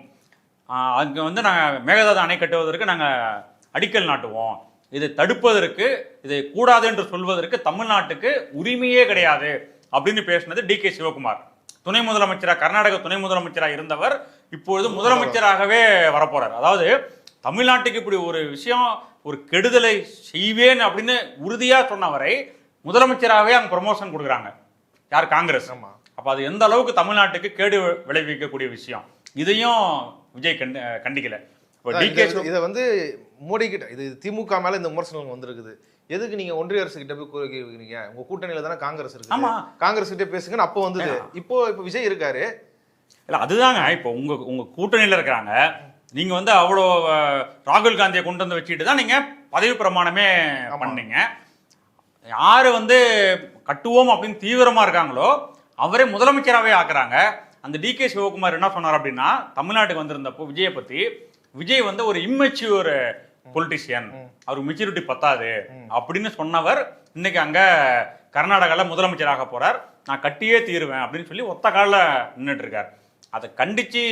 அங்கே வந்து நாங்கள் மேகதாது அணை கட்டுவதற்கு நாங்கள் அடிக்கல் நாட்டுவோம், இதை தடுப்பதற்கு, இதை கூடாது என்று சொல்வதற்கு தமிழ்நாட்டுக்கு உரிமையே கிடையாது அப்படின்னு பேசினது டிகே சிவகுமார். துணை முதலமைச்சராக, கர்நாடக துணை முதலமைச்சராக இருந்தவர் இப்பொழுது முதலமைச்சராகவே வரப்போறார். அதாவது தமிழ்நாட்டுக்கு இப்படி ஒரு விஷயம், ஒரு கெடுதலை செய்வேன் அப்படின்னு உறுதியா சொன்னவரை முதலமைச்சராகவே அங்கே ப்ரமோஷன் கொடுக்குறாங்க. யார்? காங்கிரஸ். அப்ப அது எந்த அளவுக்கு தமிழ்நாட்டுக்கு கேடு விளைவிக்கக்கூடிய விஷயம், இதையும் விஜய் கண்டிக்கல. இதை வந்து மோடி கிட்ட, இது திமுக மேல இந்த விமர்சனம் வந்திருக்குது. எதுக்கு நீங்க ஒன்றிய அரசு கிட்ட போய் கோரிக்கை வைக்கிறீங்க? உங்க கூட்டணியில தானே காங்கிரஸ் இருக்கு, காங்கிரஸ் கிட்ட பேசுங்கன்னு அப்போ வந்தது. இப்போ விஜய் இருக்காரு. இல்ல அதுதாங்க, இப்போ உங்க கூட்டணியில இருக்கிறாங்க, நீங்க வந்து அவ்வளோ ராகுல் காந்தியை கொண்டு வந்து வச்சுட்டு தான் நீங்க பதவி பிரமாணமே பண்ணீங்க. யாரு வந்து கட்டுவோம் அப்படின்னு தீவிரமா இருக்காங்களோ அவரே முதலமைச்சராகவே ஆக்குறாங்க. அந்த டிகே சிவகுமார் என்ன சொன்னார் அப்படின்னா, தமிழ்நாட்டுக்கு வந்திருந்தப்போ விஜயை பத்தி, விஜய் வந்து ஒரு இம்மெச்சூர் பொலிட்டிஷியன், அவருக்கு மெச்சூரிட்டி பத்தாது அப்படின்னு சொன்னவர் இன்னைக்கு அங்க கர்நாடகாவில் முதலமைச்சராக போறார். நான் கட்டியே தீருவேன் அப்படின்னு சொல்லி ஒத்த காலில் நின்றுட்டு இருக்கார். அதை கண்டிச்சு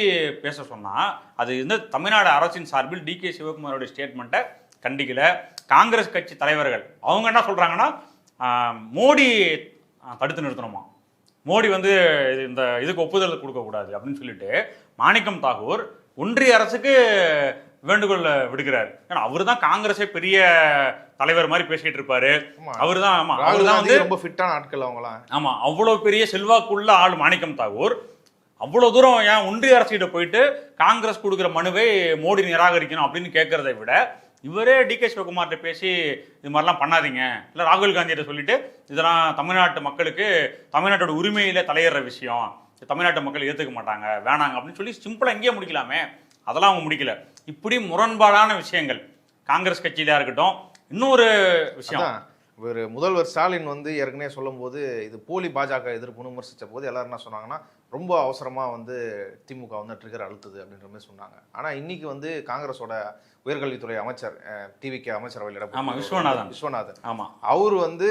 பேச சொன்னா அது வந்து தமிழ்நாடு அரசின் சார்பில் டிகே சிவகுமாரோட ஸ்டேட்மெண்ட்டை கண்டிக்கல. காங்கிரஸ் கட்சி தலைவர்கள் அவங்க என்ன சொல்றாங்கன்னா, மோடி தடுத்து நிறுத்தணுமா, மோடி வந்து இந்த இதுக்கு ஒப்புதல் கொடுக்கக்கூடாது அப்படின்னு சொல்லிட்டு மாணிக்கம் தாகூர் ஒன்றிய அரசுக்கு வேண்டுகோள் விடுக்கிறார். ஏன்னா அவரு தான் காங்கிரஸே பெரிய தலைவர் மாதிரி பேசிட்டு இருப்பாரு. அவரு தான். ஆமா, அவரு தான் வந்து ரொம்ப ஃபிட்டான ஆட்கள் அவங்களாம். ஆமா, அவ்வளவு பெரிய செல்வாக்குள்ள ஆள் மாணிக்கம் தாகூர். அவ்வளவு தூரம் ஏன் ஒன்றிய அரசிட்ட போயிட்டு காங்கிரஸ் கொடுக்குற மனுவை மோடி நிராகரிக்கணும் அப்படின்னு கேட்கறதை விட இவரே டிகே சிவகுமார்கிட்ட பேசி இது மாதிரிலாம் பண்ணாதீங்க, இல்லை ராகுல் காந்திகிட்ட சொல்லிட்டு இதெல்லாம் தமிழ்நாட்டு மக்களுக்கு தமிழ்நாட்டோட உரிமையில தலையிடுற விஷயம், தமிழ்நாட்டு மக்கள் ஏற்றுக்க மாட்டாங்க, வேணாங்க அப்படின்னு சொல்லி சிம்பிளாக இங்கேயே முடிக்கலாமே. அதெல்லாம் அவங்க முடிக்கல. இப்படி முரண்பாடான விஷயங்கள் காங்கிரஸ் கட்சியில இருக்கட்டும். இன்னொரு விஷயம், ஒரு முதல்வர் ஸ்டாலின் வந்து ஏற்கனவே சொல்லும் போது இது போலி பாஜக எதிர்ப்புன்னு விமர்சித்த போது எல்லாரும் என்ன சொன்னாங்கன்னா, ரொம்ப அவசரமா வந்து திமுக வந்து ட்ரிகர் அழுத்துது அப்படின்ற மாதிரி சொன்னாங்க. ஆனா இன்னைக்கு வந்து காங்கிரஸோட உயர்கல்வித்துறை அமைச்சர், டிவிகே அமைச்சரவையில் விஸ்வநாதன், ஆமா, அவர் வந்து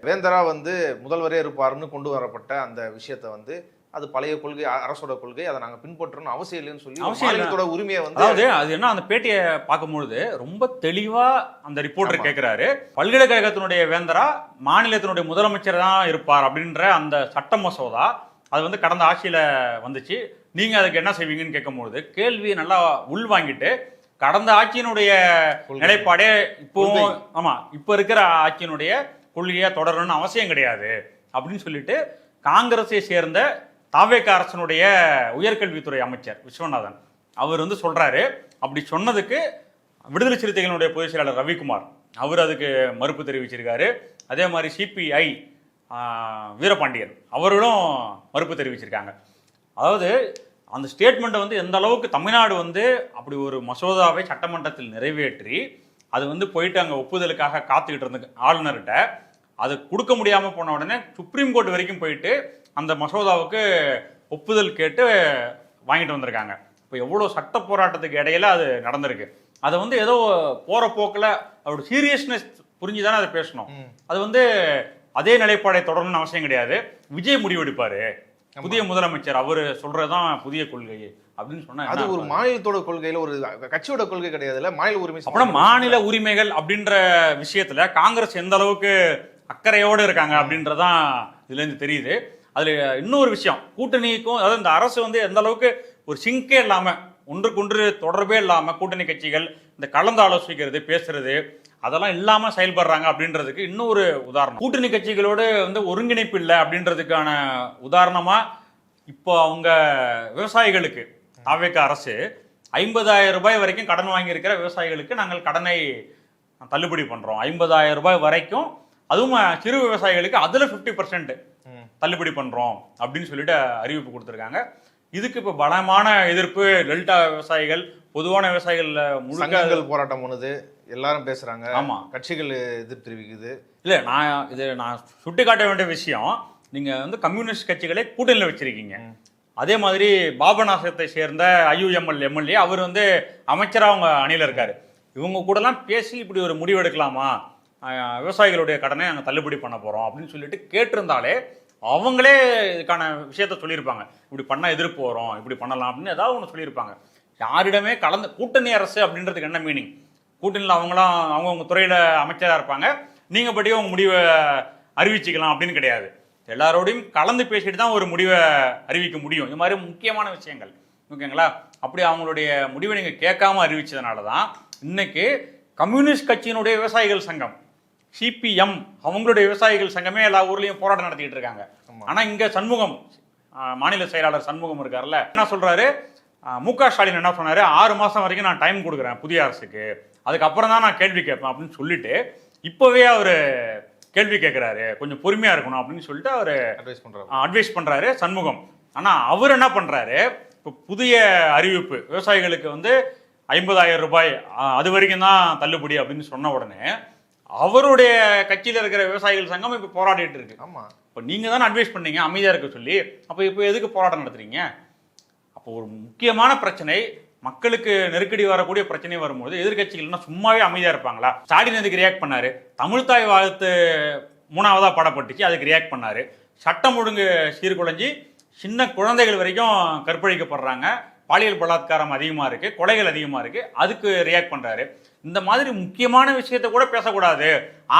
வேந்தரா வந்து முதல்வரே இருப்பாருன்னு கொண்டு வரப்பட்ட அந்த விஷயத்தை வந்து அது பழைய கொள்கை, அரசோட கொள்கை, அதை நாங்கள் பின்பற்றணும் அவசியம் இல்லைன்னு சொல்லி மாநிலத்தோட உரிமையை வந்து, அதாவது அது என்ன, அந்த பேட்டியை பார்க்கும்பொழுது ரொம்ப தெளிவா அந்த ரிப்போர்ட்டர் கேட்கிறாரு, பல்கலைக்கழகத்தினுடைய வேந்தரா மாநிலத்தினுடைய முதலமைச்சர் தான் இருப்பார் அப்படின்ற அந்த சட்ட மசோதா அது வந்து கடந்த ஆட்சியில வந்துச்சு, நீங்க அதுக்கு என்ன செய்வீங்கன்னு கேட்கும்பொழுது கேள்வியை நல்லா உள் வாங்கிட்டு கடந்த ஆட்சியினுடைய நிலைப்பாடே இப்போ, ஆமா இப்ப இருக்கிற ஆட்சியினுடைய கொள்கையா தொடரணும்னு அவசியம் கிடையாது அப்படின்னு சொல்லிட்டு காங்கிரஸை சேர்ந்த தாவேக அரசனுடைய உயர்கல்வித்துறை அமைச்சர் விஸ்வநாதன் அவர் வந்து சொல்றாரு. அப்படி சொன்னதுக்கு விடுதலை சிறுத்தைகளுடைய பொதுச் செயலாளர் ரவிக்குமார் அவர் அதுக்கு மறுப்பு தெரிவிச்சிருக்காரு. அதே மாதிரி சிபிஐ வீரபாண்டியன் அவர்களும் மறுப்பு தெரிவிச்சிருக்காங்க. அதாவது அந்த ஸ்டேட்மெண்ட்டை வந்து எந்த அளவுக்கு தமிழ்நாடு வந்து அப்படி ஒரு மசோதாவை சட்டமன்றத்தில் நிறைவேற்றி அது வந்து போயிட்டு அங்கே ஒப்புதலுக்காக காத்துக்கிட்டு இருந்த ஆளுநர்கிட்ட அது கொடுக்க முடியாமல் போன உடனே சுப்ரீம் கோர்ட் வரைக்கும் போயிட்டு அந்த மசோதாவுக்கு ஒப்புதல் கேட்டு வாங்கிட்டு வந்திருக்காங்க. இப்போ எவ்வளோ சட்ட போராட்டத்துக்கு இடையில அது நடந்திருக்கு. அதை வந்து ஏதோ போகிற போக்கில் அவரோட சீரியஸ்னஸ் புரிஞ்சுதானே அதை பேசணும். அது வந்து அதே நிலைப்பாடை தொடரணும்னு அவசியம் கிடையாது. விஜய் முடிவெடுப்பாரு, புதிய முதலமைச்சர் அவர் சொல்றதுதான் புதிய கொள்கை அப்படின்னு சொன்னா அது ஒரு மாநிலத்தோட கொள்கையில, ஒரு கட்சியோட கொள்கை கிடையாதுல்ல, மாநில உரிமை. அப்புறம் மாநில உரிமைகள் அப்படின்ற விஷயத்துல காங்கிரஸ் எந்த அளவுக்கு அக்கறையோடு இருக்காங்க அப்படின்றதான் இதுல இருந்து தெரியுது. அதுல இன்னொரு விஷயம், கூட்டணிக்கும் அதாவது இந்த அரசு வந்து எந்த அளவுக்கு ஒரு சிங்கே இல்லாம, ஒன்றுக்கொன்று தொடர்பே இல்லாம கூட்டணி கட்சிகள் இந்த கலந்து ஆலோசிக்கிறது பேசுறது, அதெல்லாம் இல்லாம செயல்படுறாங்க அப்படின்றதுக்கு இன்னொரு உதாரணம். கூட்டணி கட்சிகளோடு வந்து ஒருங்கிணைப்பு இல்லை அப்படின்றதுக்கான உதாரணமா இப்போ அவங்க விவசாயிகளுக்கு தாவேக அரசு 50,000 ரூபாய் வரைக்கும் கடன் வாங்கியிருக்கிற விவசாயிகளுக்கு நாங்கள் கடனை தள்ளுபடி பண்றோம். 50,000 ரூபாய் வரைக்கும், அதுவும் சிறு விவசாயிகளுக்கு அதுல 50% தள்ளுபடி பண்றோம் அப்படின்னு சொல்லிட்டு அறிவிப்பு கொடுத்திருக்காங்க. இதுக்கு இப்ப பலமான எதிர்ப்பு டெல்டா விவசாயிகள், பொதுவான விவசாயிகள் முழுக்க போராட்டம் பண்ணுது, எல்லாரும் பேசுறாங்க. ஆமா, கட்சிகள் எதிர்ப்பு தெரிவிக்குது. இல்ல நான் சுட்டி காட்ட வேண்டிய விஷயம், நீங்க வந்து கம்யூனிஸ்ட் கட்சிகளை கூட்டணியில் வச்சிருக்கீங்க. அதே மாதிரி பாபநாசத்தை சேர்ந்த IUML எம்எல்ஏ அவர் வந்து அமைச்சராக அவங்க அணியில் இருக்காரு. இவங்க கூடலாம் பேசி இப்படி ஒரு முடிவு எடுக்கலாமா, விவசாயிகளுடைய கடனை நாங்கள் தள்ளுபடி பண்ண போறோம் அப்படின்னு சொல்லிட்டு கேட்டிருந்தாலே அவங்களே இதுக்கான விஷயத்த சொல்லியிருப்பாங்க. இப்படி பண்ண எதிர்ப்பு வரும், இப்படி பண்ணலாம் அப்படின்னு ஏதாவது ஒன்று சொல்லியிருப்பாங்க. யாரிடமே கலந்து கூட்டணி அரசு அப்படின்றதுக்கு என்ன மீனிங்? கூட்டணியில் அவங்களாம் அவங்கவுங்க துறையில் அமைச்சராக இருப்பாங்க, நீங்கள் படி உங்க முடிவை அறிவிச்சிக்கலாம் அப்படின்னு கிடையாது. எல்லாரோடையும் கலந்து பேசிட்டு தான் ஒரு முடிவை அறிவிக்க முடியும். இது மாதிரி முக்கியமான விஷயங்கள், ஓகேங்களா? அப்படி அவங்களுடைய முடிவை நீங்கள் கேட்காம அறிவிச்சதுனால தான் இன்னைக்கு கம்யூனிஸ்ட் கட்சியினுடைய விவசாயிகள் சங்கம் CPM அவங்களுடைய விவசாயிகள் சங்கமே எல்லா ஊர்லயும் போராட்டம் நடத்திட்டு இருக்காங்க. ஆனா இங்க சண்முகம், மாநில செயலாளர் சண்முகம் இருக்காருல்ல, என்ன சொல்றாரு, MK ஸ்டாலின் என்ன சொன்னாரு, 6 மாசம் வரைக்கும் நான் டைம் கொடுக்குறேன் புதிய அரசுக்கு, அதுக்கப்புறம் தான் நான் கேள்வி கேட்பேன் அப்படின்னு சொல்லிட்டு இப்பவே அவரு கேள்வி கேட்கிறாரு, கொஞ்சம் பொறுமையா இருக்கணும் அப்படின்னு சொல்லிட்டு அவரு அட்வைஸ் பண்றாரு சண்முகம். ஆனா அவர் என்ன பண்றாரு, இப்போ புதிய அறிவிப்பு விவசாயிகளுக்கு வந்து 50,000 ரூபாய் அது வரைக்கும் தான் தள்ளுபடி அப்படின்னு சொன்ன உடனே அவருடைய கட்சியில இருக்கிற விவசாயிகள் சங்கம் இப்ப போராடிட்டு இருக்கு. ஆமா, இப்ப நீங்க தானே அட்வைஸ் பண்ணீங்க அமைதியா இருக்க சொல்லி, அப்ப இப்ப எதுக்கு போராட்டம் நடத்துறீங்க? அப்போ ஒரு முக்கியமான பிரச்சனை, மக்களுக்கு நெருக்கடி வரக்கூடிய பிரச்சனை வரும்போது எதிர்கட்சிகள்னா சும்மாவே அமைதியா இருப்பாங்களா? ஸ்டாலின் அதுக்கு ரியாக்ட் பண்ணாரு, தமிழ்தாய் வாழ்த்து 3ஆவதா பாடப்பட்டுச்சு, அதுக்கு ரியாக்ட் பண்ணாரு. சட்டம் ஒழுங்கு சீர்குலைஞ்சி சின்ன குழந்தைகள் வரைக்கும் கற்பழிக்கப்படுறாங்க, பாலியல் பலாத்காரம் அதிகமா இருக்கு, கொலைகள் அதிகமா இருக்கு, அதுக்கு ரியாக்ட் பண்றாரு. இந்த மாதிரி முக்கியமான விஷயத்தை கூட பேசக்கூடாது,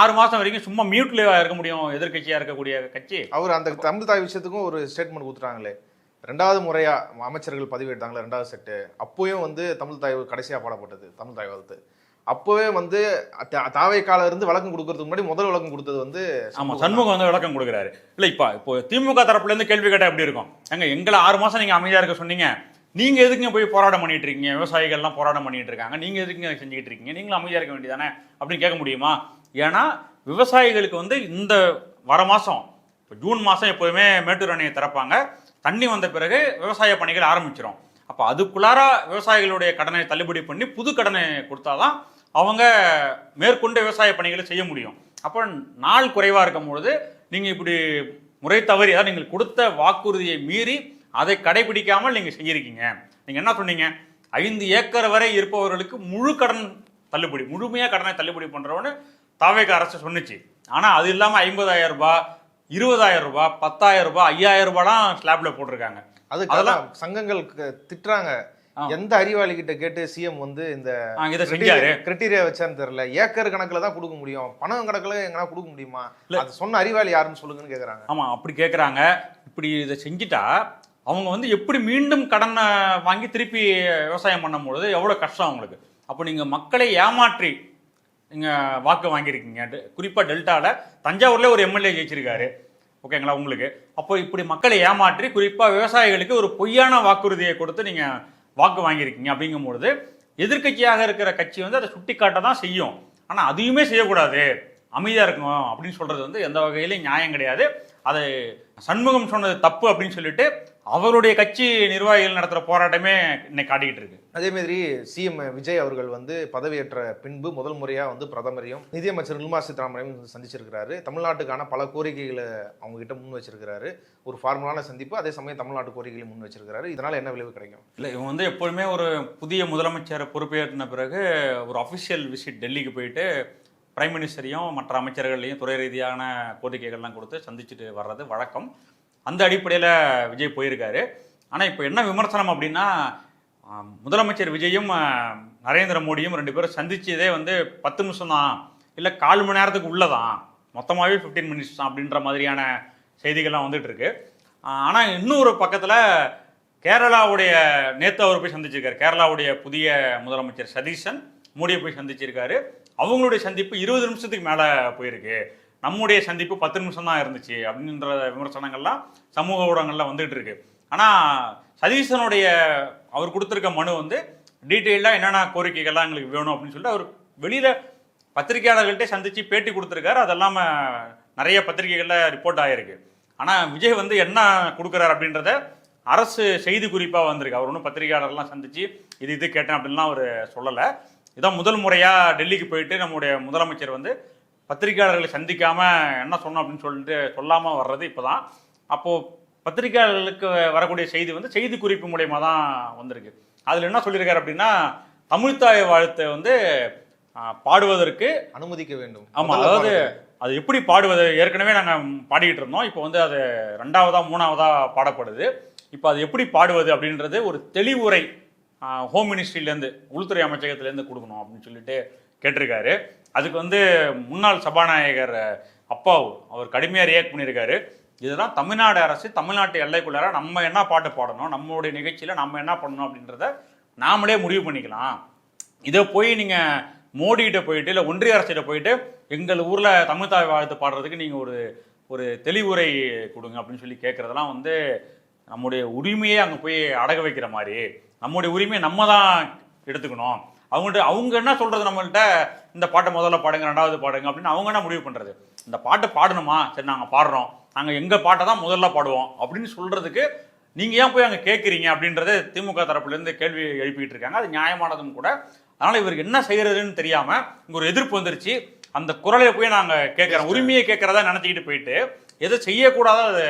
6 மாசம் வரைக்கும் சும்மா மியூட்ல இருக்க முடியும் எதிர்கட்சியா இருக்கக்கூடிய கட்சி. அவர் அந்த தமிழ்தாய் விஷயத்துக்கும் ஒரு ஸ்டேட்மெண்ட் கொடுத்துட்டாங்களே, 2வது முறையா அமைச்சர்கள் பதவியேற்றாங்களே 2வது செட்டு, அப்போயும் வந்து தமிழ்தாய் கடைசியா பாடப்பட்டது தமிழ்தாய் வாழ்த்து. அப்பவே வந்து தாவேக்கால இருந்து விளக்கம் கொடுக்கறதுக்கு முன்னாடி முதல் விளக்கம் கொடுத்தது வந்து சண்முகம் வந்து விளக்கம் கொடுக்குறாரு. இல்ல இப்போ திமுக தரப்புல இருந்து கேள்வி கேட்டா எப்படி இருக்கும், எங்களை 6 மாசம் நீங்க அமைதியா இருக்க சொன்னீங்க, நீங்க எதுக்குங்க போய் போராட்டம் பண்ணிட்டு இருக்கீங்க, விவசாயிகள்லாம் போராட்டம் பண்ணிட்டு இருக்காங்க, நீங்க எதுக்குங்க செஞ்சுக்கிட்டு இருக்கீங்க, நீங்களும் அமைதியா இருக்க வேண்டியதானே அப்படின்னு கேட்க முடியுமா? ஏன்னா விவசாயிகளுக்கு வந்து இந்த வர மாசம், இப்போ ஜூன் மாசம் எப்போதுமே மேட்டூர் அணையை திறப்பாங்க, தண்ணி வந்த பிறகு விவசாய பணிகள் ஆரம்பிச்சிடும். அப்போ அதுக்குள்ளார விவசாயிகளுடைய கடனை தள்ளுபடி பண்ணி புது கடனை கொடுத்தாதான் அவங்க மேற்கொண்டு விவசாய பணிகளை செய்ய முடியும். அப்போ நாள் குறைவா இருக்கும் பொழுது நீங்க இப்படி முறை தவறி, அதாவது நீங்கள் கொடுத்த வாக்குறுதியை மீறி அதை கடைபிடிக்காமல் நீங்க செஞ்சிருக்கீங்க. நீங்க என்ன சொன்னீங்க, 5 ஏக்கர் வரை இருப்பவர்களுக்கு முழு கடன் தள்ளுபடி, முழுமையா கடனை தள்ளுபடி பண்றவன்னு தாவேக அரசு சொன்னிச்சு. ஆனா அது இல்லாம 50,000 ரூபாய், 20,000 ரூபாய், 10,000 ரூபாய், 5,000 ரூபாய்லாம் ஸ்லாப்ல போட்டிருக்காங்க. அதெல்லாம் சங்கங்கள் திட்டுறாங்க. எந்த அறிவாளி கிட்ட கேட்டு சிஎம் வந்து இந்த கிரைட்டீரியா வச்சான்னு தெரியல, ஏக்கர் கணக்குல தான் கொடுக்க முடியும், பணம் கணக்குல எங்கன்னா கொடுக்க முடியுமா, அது சொன்ன அறிவாளி யாருன்னு சொல்லுங்கன்னு கேக்குறாங்க. ஆமா, அப்படி கேக்குறாங்க. இப்படி இதை செஞ்சுட்டா அவங்க வந்து எப்படி மீண்டும் கடனை வாங்கி திருப்பி விவசாயம் பண்ணும்போது எவ்வளவு கஷ்டம் அவங்களுக்கு. அப்போ நீங்க மக்களை ஏமாற்றி நீங்க வாக்கு வாங்கியிருக்கீங்க. குறிப்பா டெல்டால தஞ்சாவூர்ல ஒரு எம்எல்ஏ ஜெயிச்சிருக்காரு, ஓகேங்களா உங்களுக்கு. அப்போ இப்படி மக்களை ஏமாற்றி குறிப்பா விவசாயிகளுக்கு ஒரு பொய்யான வாக்குறுதியை கொடுத்து நீங்க வாக்கு வாங்கியிருக்கீங்க. அப்படிங்கும்பொழுது எதிர்கட்சியாக இருக்கிற கட்சி வந்து அதை சுட்டி காட்ட தான் செய்யும். ஆனா அதையுமே செய்யக்கூடாது, அமைதியா இருக்கணும் அப்படின்னு சொல்றது வந்து எந்த வகையிலும் நியாயம் கிடையாது. அதை சண்முகம் சொன்னது தப்பு அப்படின்னு சொல்லிட்டு அவருடைய கட்சி நிர்வாகிகள் நடத்துற போராட்டமே இன்னைக்கு காட்டிக்கிட்டு இருக்கு. அதே மாதிரி சிஎம் விஜய் அவர்கள் வந்து பதவியேற்ற பின்பு முதல் முறையா வந்து பிரதமரையும் நிதியமைச்சர் நிர்மலா சீதாராமனையும் சந்திச்சிருக்கிறாரு. தமிழ்நாட்டுக்கான பல கோரிக்கைகளை அவங்க கிட்ட முன் வச்சிருக்கிறாரு. ஒரு ஃபார்மலான சந்திப்பு, அதே சமயம் தமிழ்நாட்டு கோரிக்கைகளை முன் வச்சிருக்கிறாரு. இதனால என்ன விளைவு கிடைக்கும்? இல்லை, இவங்க வந்து எப்பொழுதுமே ஒரு புதிய முதலமைச்சர் பொறுப்பேற்றின பிறகு ஒரு அஃபிஷியல் விசிட் டெல்லிக்கு போயிட்டு பிரைம் மினிஸ்டரையும் மற்ற அமைச்சர்களையும் துறை ரீதியான கோரிக்கைகள்லாம் கொடுத்து சந்திச்சுட்டு வர்றது வழக்கம். அந்த அடிப்படையில் விஜய் போயிருக்காரு. ஆனால் இப்போ என்ன விமர்சனம் அப்படின்னா, முதலமைச்சர் விஜயும் நரேந்திர மோடியும் 2 பேரும் சந்திச்சதே வந்து 10 நிமிஷம் தான், இல்லை 1/4 மணி நேரத்துக்கு உள்ளதான், மொத்தமாகவே 15 மினிட்ஸ் தான் அப்படின்ற மாதிரியான செய்திகள்லாம் வந்துட்டு இருக்கு. ஆனால் இன்னொரு பக்கத்தில் கேரளாவுடைய நேற்று அவர் போய் சந்திச்சிருக்காரு. கேரளாவுடைய புதிய முதலமைச்சர் சதீஷன் மோடியை போய் சந்திச்சிருக்காரு. அவங்களுடைய சந்திப்பு 20 நிமிஷத்துக்கு மேலே போயிருக்கு, நம்முடைய சந்திப்பு 10 நிமிஷம் தான் இருந்துச்சு அப்படின்ற விமர்சனங்கள்லாம் சமூக ஊடகங்கள்ல வந்துகிட்டு இருக்கு. ஆனால் சதீசனுடைய அவர் கொடுத்துருக்க மனு வந்து டீட்டெயிலாக என்னென்ன கோரிக்கைகள்லாம் எங்களுக்கு வேணும் அப்படின்னு சொல்லிட்டு அவர் வெளியில் பத்திரிகையாளர்கள்ட்டே சந்தித்து பேட்டி கொடுத்துருக்காரு. அது இல்லாமல் நிறைய பத்திரிகைகளில் ரிப்போர்ட் ஆகிருக்கு. ஆனால் விஜய் வந்து என்ன கொடுக்குறாரு அப்படின்றத அரசு செய்தி குறிப்பாக வந்திருக்கு. அவர் ஒன்றும் பத்திரிகையாளர்லாம் சந்தித்து இது கேட்டேன் அப்படின்லாம் அவர் சொல்லலை. இதான் முதல் முறையாக டெல்லிக்கு போயிட்டு நம்முடைய முதலமைச்சர் வந்து பத்திரிகையாளர்களை சந்திக்காமல் என்ன சொன்னோம் அப்படின்னு சொல்லிட்டு சொல்லாமல் வர்றது இப்போ தான். அப்போது பத்திரிகையாளர்களுக்கு வரக்கூடிய செய்தி வந்து செய்தி குறிப்பு மூலயமா தான் வந்திருக்கு. அதில் என்ன சொல்லியிருக்காரு அப்படின்னா, தமிழ்த்தாய் வாழ்த்தை வந்து பாடுவதற்கு அனுமதிக்க வேண்டும். ஆமாம், அதாவது அது எப்படி பாடுவது, ஏற்கனவே நாங்கள் பாடிக்கிட்டு இருந்தோம், இப்போ வந்து அது 2வதா 3வதா பாடப்படுது. இப்போ அது எப்படி பாடுவது அப்படின்றது ஒரு தெளிவுரை ஹோம் மினிஸ்ட்ரியிலேருந்து, உள்துறை அமைச்சகத்திலேருந்து கொடுக்கணும் அப்படின்னு சொல்லிட்டு கேட்டிருக்காரு. அதுக்கு வந்து முன்னாள் சபாநாயகர் அப்பாவு அவர் கடுமையாக ரியாக்ட் பண்ணியிருக்காரு. இதெல்லாம் தமிழ்நாடு அரசு தமிழ்நாட்டு எல்லைக்குள்ளார நம்ம என்ன பாட்டு பாடணும், நம்மளுடைய நிகழ்ச்சியில் நம்ம என்ன பண்ணணும் அப்படின்றத நாமளே முடிவு பண்ணிக்கலாம். இதை போய் நீங்கள் மோடிகிட்ட போயிட்டு இல்லை ஒன்றிய அரசிட்ட போயிட்டு எங்கள் ஊரில் தமிழ்த்தாய் வாழ்த்து பாடுறதுக்கு நீங்கள் ஒரு தெளிவுரை கொடுங்க அப்படின்னு சொல்லி கேட்குறதெல்லாம் வந்து நம்முடைய உரிமையை அங்கே போய் அடக வைக்கிற மாதிரி, நம்முடைய உரிமையை நம்ம தான் எடுத்துக்கணும். அவங்க என்ன சொல்கிறது நம்மள்கிட்ட, இந்த பாட்டை முதல்ல பாடுங்க 2வது பாடுங்க அப்படின்னு அவங்க என்ன முடிவு பண்ணுறது. இந்த பாட்டை பாடணுமா, சரி நாங்கள் பாடுறோம், நாங்கள் எங்கள் பாட்டை தான் முதல்ல பாடுவோம் அப்படின்னு சொல்கிறதுக்கு நீங்கள் ஏன் போய் அங்கே கேட்குறீங்க அப்படின்றத திமுக தரப்புலேருந்து கேள்வி எழுப்பிக்கிட்டு இருக்காங்க. அது நியாயமானதும் கூட. அதனால் இவருக்கு என்ன செய்கிறதுன்னு தெரியாமல் இங்கே ஒரு எதிர்ப்பு வந்துருச்சு. அந்த குரலை போய் நாங்கள் கேட்குறோம், உரிமையை கேட்குறதா நினச்சிக்கிட்டு போயிட்டு எதை செய்யக்கூடாதோ அதை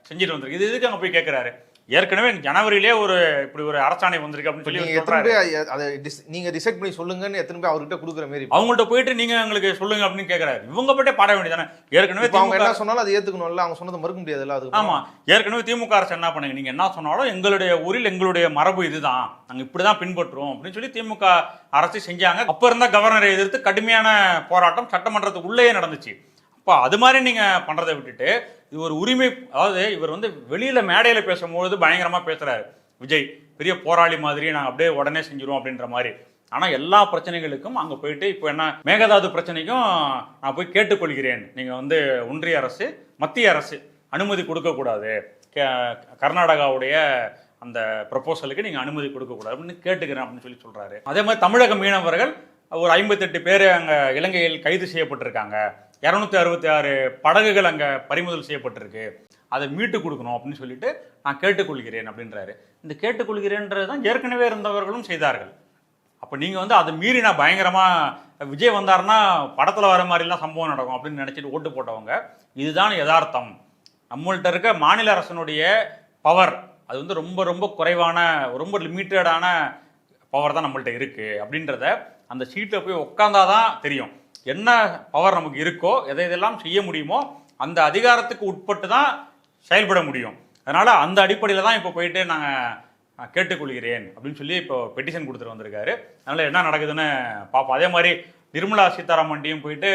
செஞ்சுட்டு வந்துருக்கு. இது எதுக்கு அங்கே போய் கேட்குறாரு? ஏற்கனவே ஜனவரியிலே இப்படி ஒரு அரசாணை வந்திருக்கு அப்படின்னு சொல்லி நீங்க டிசைட் பண்ணி சொல்லுங்கன்னு எத்தனை பேர் அவர்கிட்ட கொடுக்குற மாதிரி அவங்கள்ட்ட போயிட்டு நீங்க எங்களுக்கு சொல்லுங்க அப்படின்னு கேட்கறாரு. இவங்க போயிட்டே பாட வேண்டியதானே. ஏற்கனவே அவங்க என்ன சொன்னாலும் அது ஏத்துக்கணும்ல, அவங்க சொன்னது மறுக்க முடியாதுல்ல. அது ஆமா, ஏற்கனவே திமுக அரசு என்ன பண்ணுங்க, நீங்க என்ன சொன்னாலும் எங்களுடைய ஊரில் எங்களுடைய மரபு இதுதான், நாங்க இப்படிதான் பின்பற்றுவோம் அப்படின்னு சொல்லி திமுக அரசு செஞ்சாங்க. அப்ப இருந்த கவர்னரை எதிர்த்து கடுமையான போராட்டம் சட்டமன்றத்துக்கு உள்ளேயே நடந்துச்சு. அப்போ அது மாதிரி நீங்கள் பண்ணுறதை விட்டுட்டு இது ஒரு உரிமை, அதாவது இவர் வந்து வெளியில் மேடையில் பேசும்போது பயங்கரமாக பேசுகிறாரு விஜய், பெரிய போராளி மாதிரி நாங்கள் அப்படியே உடனே செஞ்சிருவோம் அப்படின்ற மாதிரி. ஆனால் எல்லா பிரச்சனைகளுக்கும் அங்கே போயிட்டு இப்போ என்ன மேகதாது பிரச்சனைக்கும் நான் போய் கேட்டுக்கொள்கிறேன், நீங்கள் வந்து ஒன்றிய அரசு மத்திய அரசு அனுமதி கொடுக்கக்கூடாது, கர்நாடகாவுடைய அந்த ப்ரப்போசலுக்கு நீங்கள் அனுமதி கொடுக்கக்கூடாது அப்படின்னு கேட்டுக்கிறேன் அப்படின்னு சொல்லி சொல்கிறாரு. அதே மாதிரி தமிழக மீனவர்கள் ஒரு 58 பேர் அங்கே இலங்கையில் கைது செய்யப்பட்டிருக்காங்க, 266 படகுகள் அங்கே பறிமுதல் செய்யப்பட்டிருக்கு, அதை மீட்டு கொடுக்கணும் அப்படின்னு சொல்லிட்டு நான் கேட்டுக்கொள்கிறேன் அப்படின்றாரு. இந்த கேட்டுக்கொள்கிறேன்றது தான் ஏற்கனவே இருந்தவர்களும் செய்தார்கள். அப்போ நீங்கள் வந்து அதை மீறி நான் பயங்கரமாக விஜய் வந்தாருன்னா படத்தில் வர மாதிரிலாம் சம்பவம் நடக்கும் அப்படின்னு நினச்சிட்டு ஓட்டு போட்டவங்க. இதுதான் யதார்த்தம். நம்மள்கிட்ட இருக்க மாநில அரசனுடைய பவர் அது வந்து ரொம்ப ரொம்ப குறைவான, ரொம்ப லிமிட்டடான பவர் தான் நம்மள்கிட்ட இருக்குது அப்படின்றத அந்த சீட்டில் போய் உட்காந்தாதான் தெரியும். என்ன பவர் நமக்கு இருக்கோ, எதை இதெல்லாம் செய்ய முடியுமோ அந்த அதிகாரத்துக்கு உட்பட்டு தான் செயல்பட முடியும். அதனால் அந்த அடிப்படையில் தான் இப்போ போயிட்டு நாங்கள் கேட்டுக்கொள்கிறேன் அப்படின்னு சொல்லி இப்போ பெட்டிஷன் கொடுத்துட்டு வந்திருக்காரு. அதனால் என்ன நடக்குதுன்னு பார்ப்போம். அதே மாதிரி நிர்மலா சீதாராமன்ட்டையும் போயிட்டு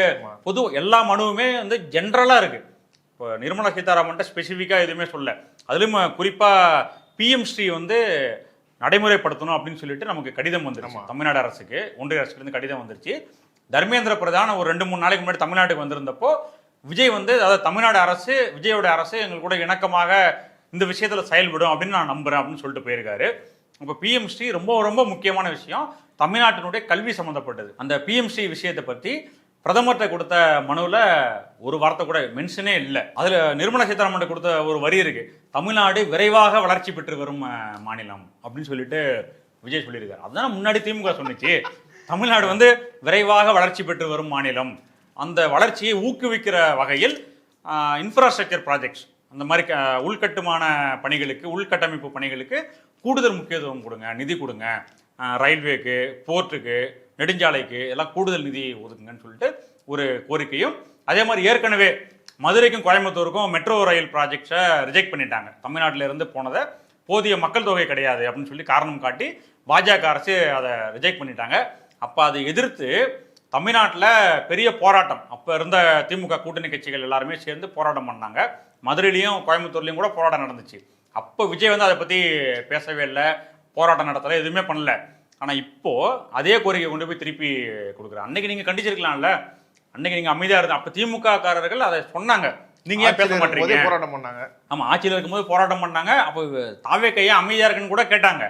பொது எல்லா மனுவுமே வந்து ஜென்ரலாக இருக்குது. இப்போ நிர்மலா சீதாராமன்ட்ட ஸ்பெசிஃபிக்காக எதுவுமே சொல்ல, அதுலேயும் குறிப்பாக பிஎம் ஸ்ரீ வந்து நடைமுறைப்படுத்தணும் அப்படின்னு சொல்லிட்டு நமக்கு கடிதம் வந்துருச்சு. தமிழ்நாடு அரசுக்கு ஒன்றிய அரசுலேருந்து கடிதம் வந்துருச்சு. தர்மேந்திர பிரதான் ஒரு 2-3 நாளைக்கு முன்னாடி தமிழ்நாட்டுக்கு வந்திருந்தப்போ விஜய் வந்து, அதாவது தமிழ்நாடு அரசு விஜயோட அரசு எங்களுக்கு கூட இணக்கமாக இந்த விஷயத்தில் செயல்படும் அப்படின்னு நான் நம்புகிறேன் அப்படின்னு சொல்லிட்டு போயிருக்காரு. இப்போ பிஎம் ஸ்ரீ ரொம்ப ரொம்ப முக்கியமான விஷயம், தமிழ்நாட்டினுடைய கல்வி சம்மந்தப்பட்டது. அந்த பிஎம் ஸ்ரீ விஷயத்தை பற்றி பிரதமர்கிட்ட கொடுத்த மனுவில் ஒரு வார்த்தை கூட மென்ஷனே இல்லை. அதில் நிர்மலா சீதாராமன் கொடுத்த ஒரு வரி இருக்கு, தமிழ்நாடு விரைவாக வளர்ச்சி பெற்று வரும் மாநிலம் அப்படின்னு சொல்லிட்டு விஜய் சொல்லியிருக்காரு. அதுதான் முன்னாடி திமுக சொன்னிச்சு, தமிழ்நாடு வந்து விரைவாக வளர்ச்சி பெற்று வரும் மாநிலம், அந்த வளர்ச்சியை ஊக்குவிக்கிற வகையில் இன்ஃப்ராஸ்ட்ரக்சர் ப்ராஜெக்ட்ஸ், அந்த மாதிரி உள்கட்டுமான பணிகளுக்கு, உள்கட்டமைப்பு பணிகளுக்கு கூடுதல் முக்கியத்துவம் கொடுங்க, நிதி கொடுங்க, ரயில்வேக்கு, போர்ட்டுக்கு, நெடுஞ்சாலைக்கு எல்லாம் கூடுதல் நிதி ஒதுக்குங்கன்னு சொல்லிட்டு ஒரு கோரிக்கையும். அதே மாதிரி ஏற்கனவே மதுரைக்கும் கோயம்புத்தூருக்கும் மெட்ரோ ரயில் ப்ராஜெக்ட்ஸை ரிஜெக்ட் பண்ணிட்டாங்க. தமிழ்நாட்டில் இருந்து போனதை போதிய மக்கள் தொகை கிடையாது அப்படின்னு சொல்லி காரணம் காட்டி பாஜக அரசு அதை ரிஜெக்ட் பண்ணிட்டாங்க. அப்போ அதை எதிர்த்து தமிழ்நாட்டில் பெரிய போராட்டம், அப்போ இருந்த திமுக கூட்டணி கட்சிகள் எல்லாருமே சேர்ந்து போராட்டம் பண்ணாங்க. மதுரையிலையும் கோயம்புத்தூர்லையும் கூட போராட்டம் நடந்துச்சு. அப்போ விஜய் வந்து அதை பற்றி பேசவே இல்லை, போராட்டம் நடத்தலை, எதுவுமே பண்ணல. ஆனா இப்போ அதே கோரிக்கை கொண்டு போய் திருப்பி கொடுக்குறாங்க. அன்னைக்கு நீங்க கண்டிச்சிருக்கலாம்ல, அன்னைக்கு நீங்க அமைதியா இருந்தா. அப்ப திமுக காரர்கள் அதை சொன்னாங்க, நீங்க ஏன் பேச மாட்டீங்க? போராட்டம் பண்ணாங்க. ஆமா, ஆட்சியில் இருக்கும்போது போராட்டம் பண்ணாங்க. அப்போ தாவே கையா அமைதியா இருக்குன்னு கூட கேட்டாங்க.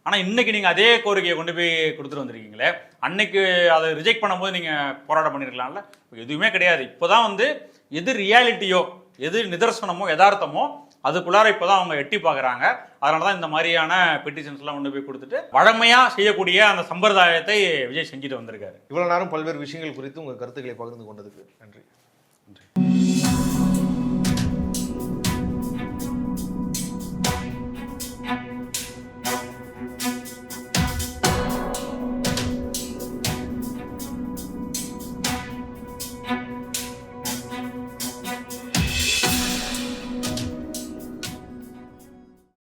ஆனா இன்னைக்கு நீங்க அதே கோரிக்கையை கொண்டு போய் கொடுத்துட்டு வந்திருக்கீங்களே, அன்னைக்கு அதை ரிஜெக்ட் பண்ணும்போது நீங்க போராட்டம் பண்ணிருக்கலாம்ல. எதுவுமே கிடையாது. இப்போதான் வந்து எது ரியாலிட்டியோ, எது நிதர்சனமோ, யதார்த்தமோ அதுக்குள்ளார இப்போதான் அவங்க எட்டி பார்க்குறாங்க. அதனால தான் இந்த மாதிரியான பெட்டிஷன்ஸ்லாம் கொண்டு போய் கொடுத்துட்டு வழமையாக செய்யக்கூடிய அந்த சம்பிரதாயத்தை விஜய் செஞ்சுட்டு வந்திருக்காரு. இவ்வளோ நேரம் பல்வேறு விஷயங்கள் குறித்து உங்கள் கருத்துக்களை பகிர்ந்து கொண்டதுக்கு நன்றி.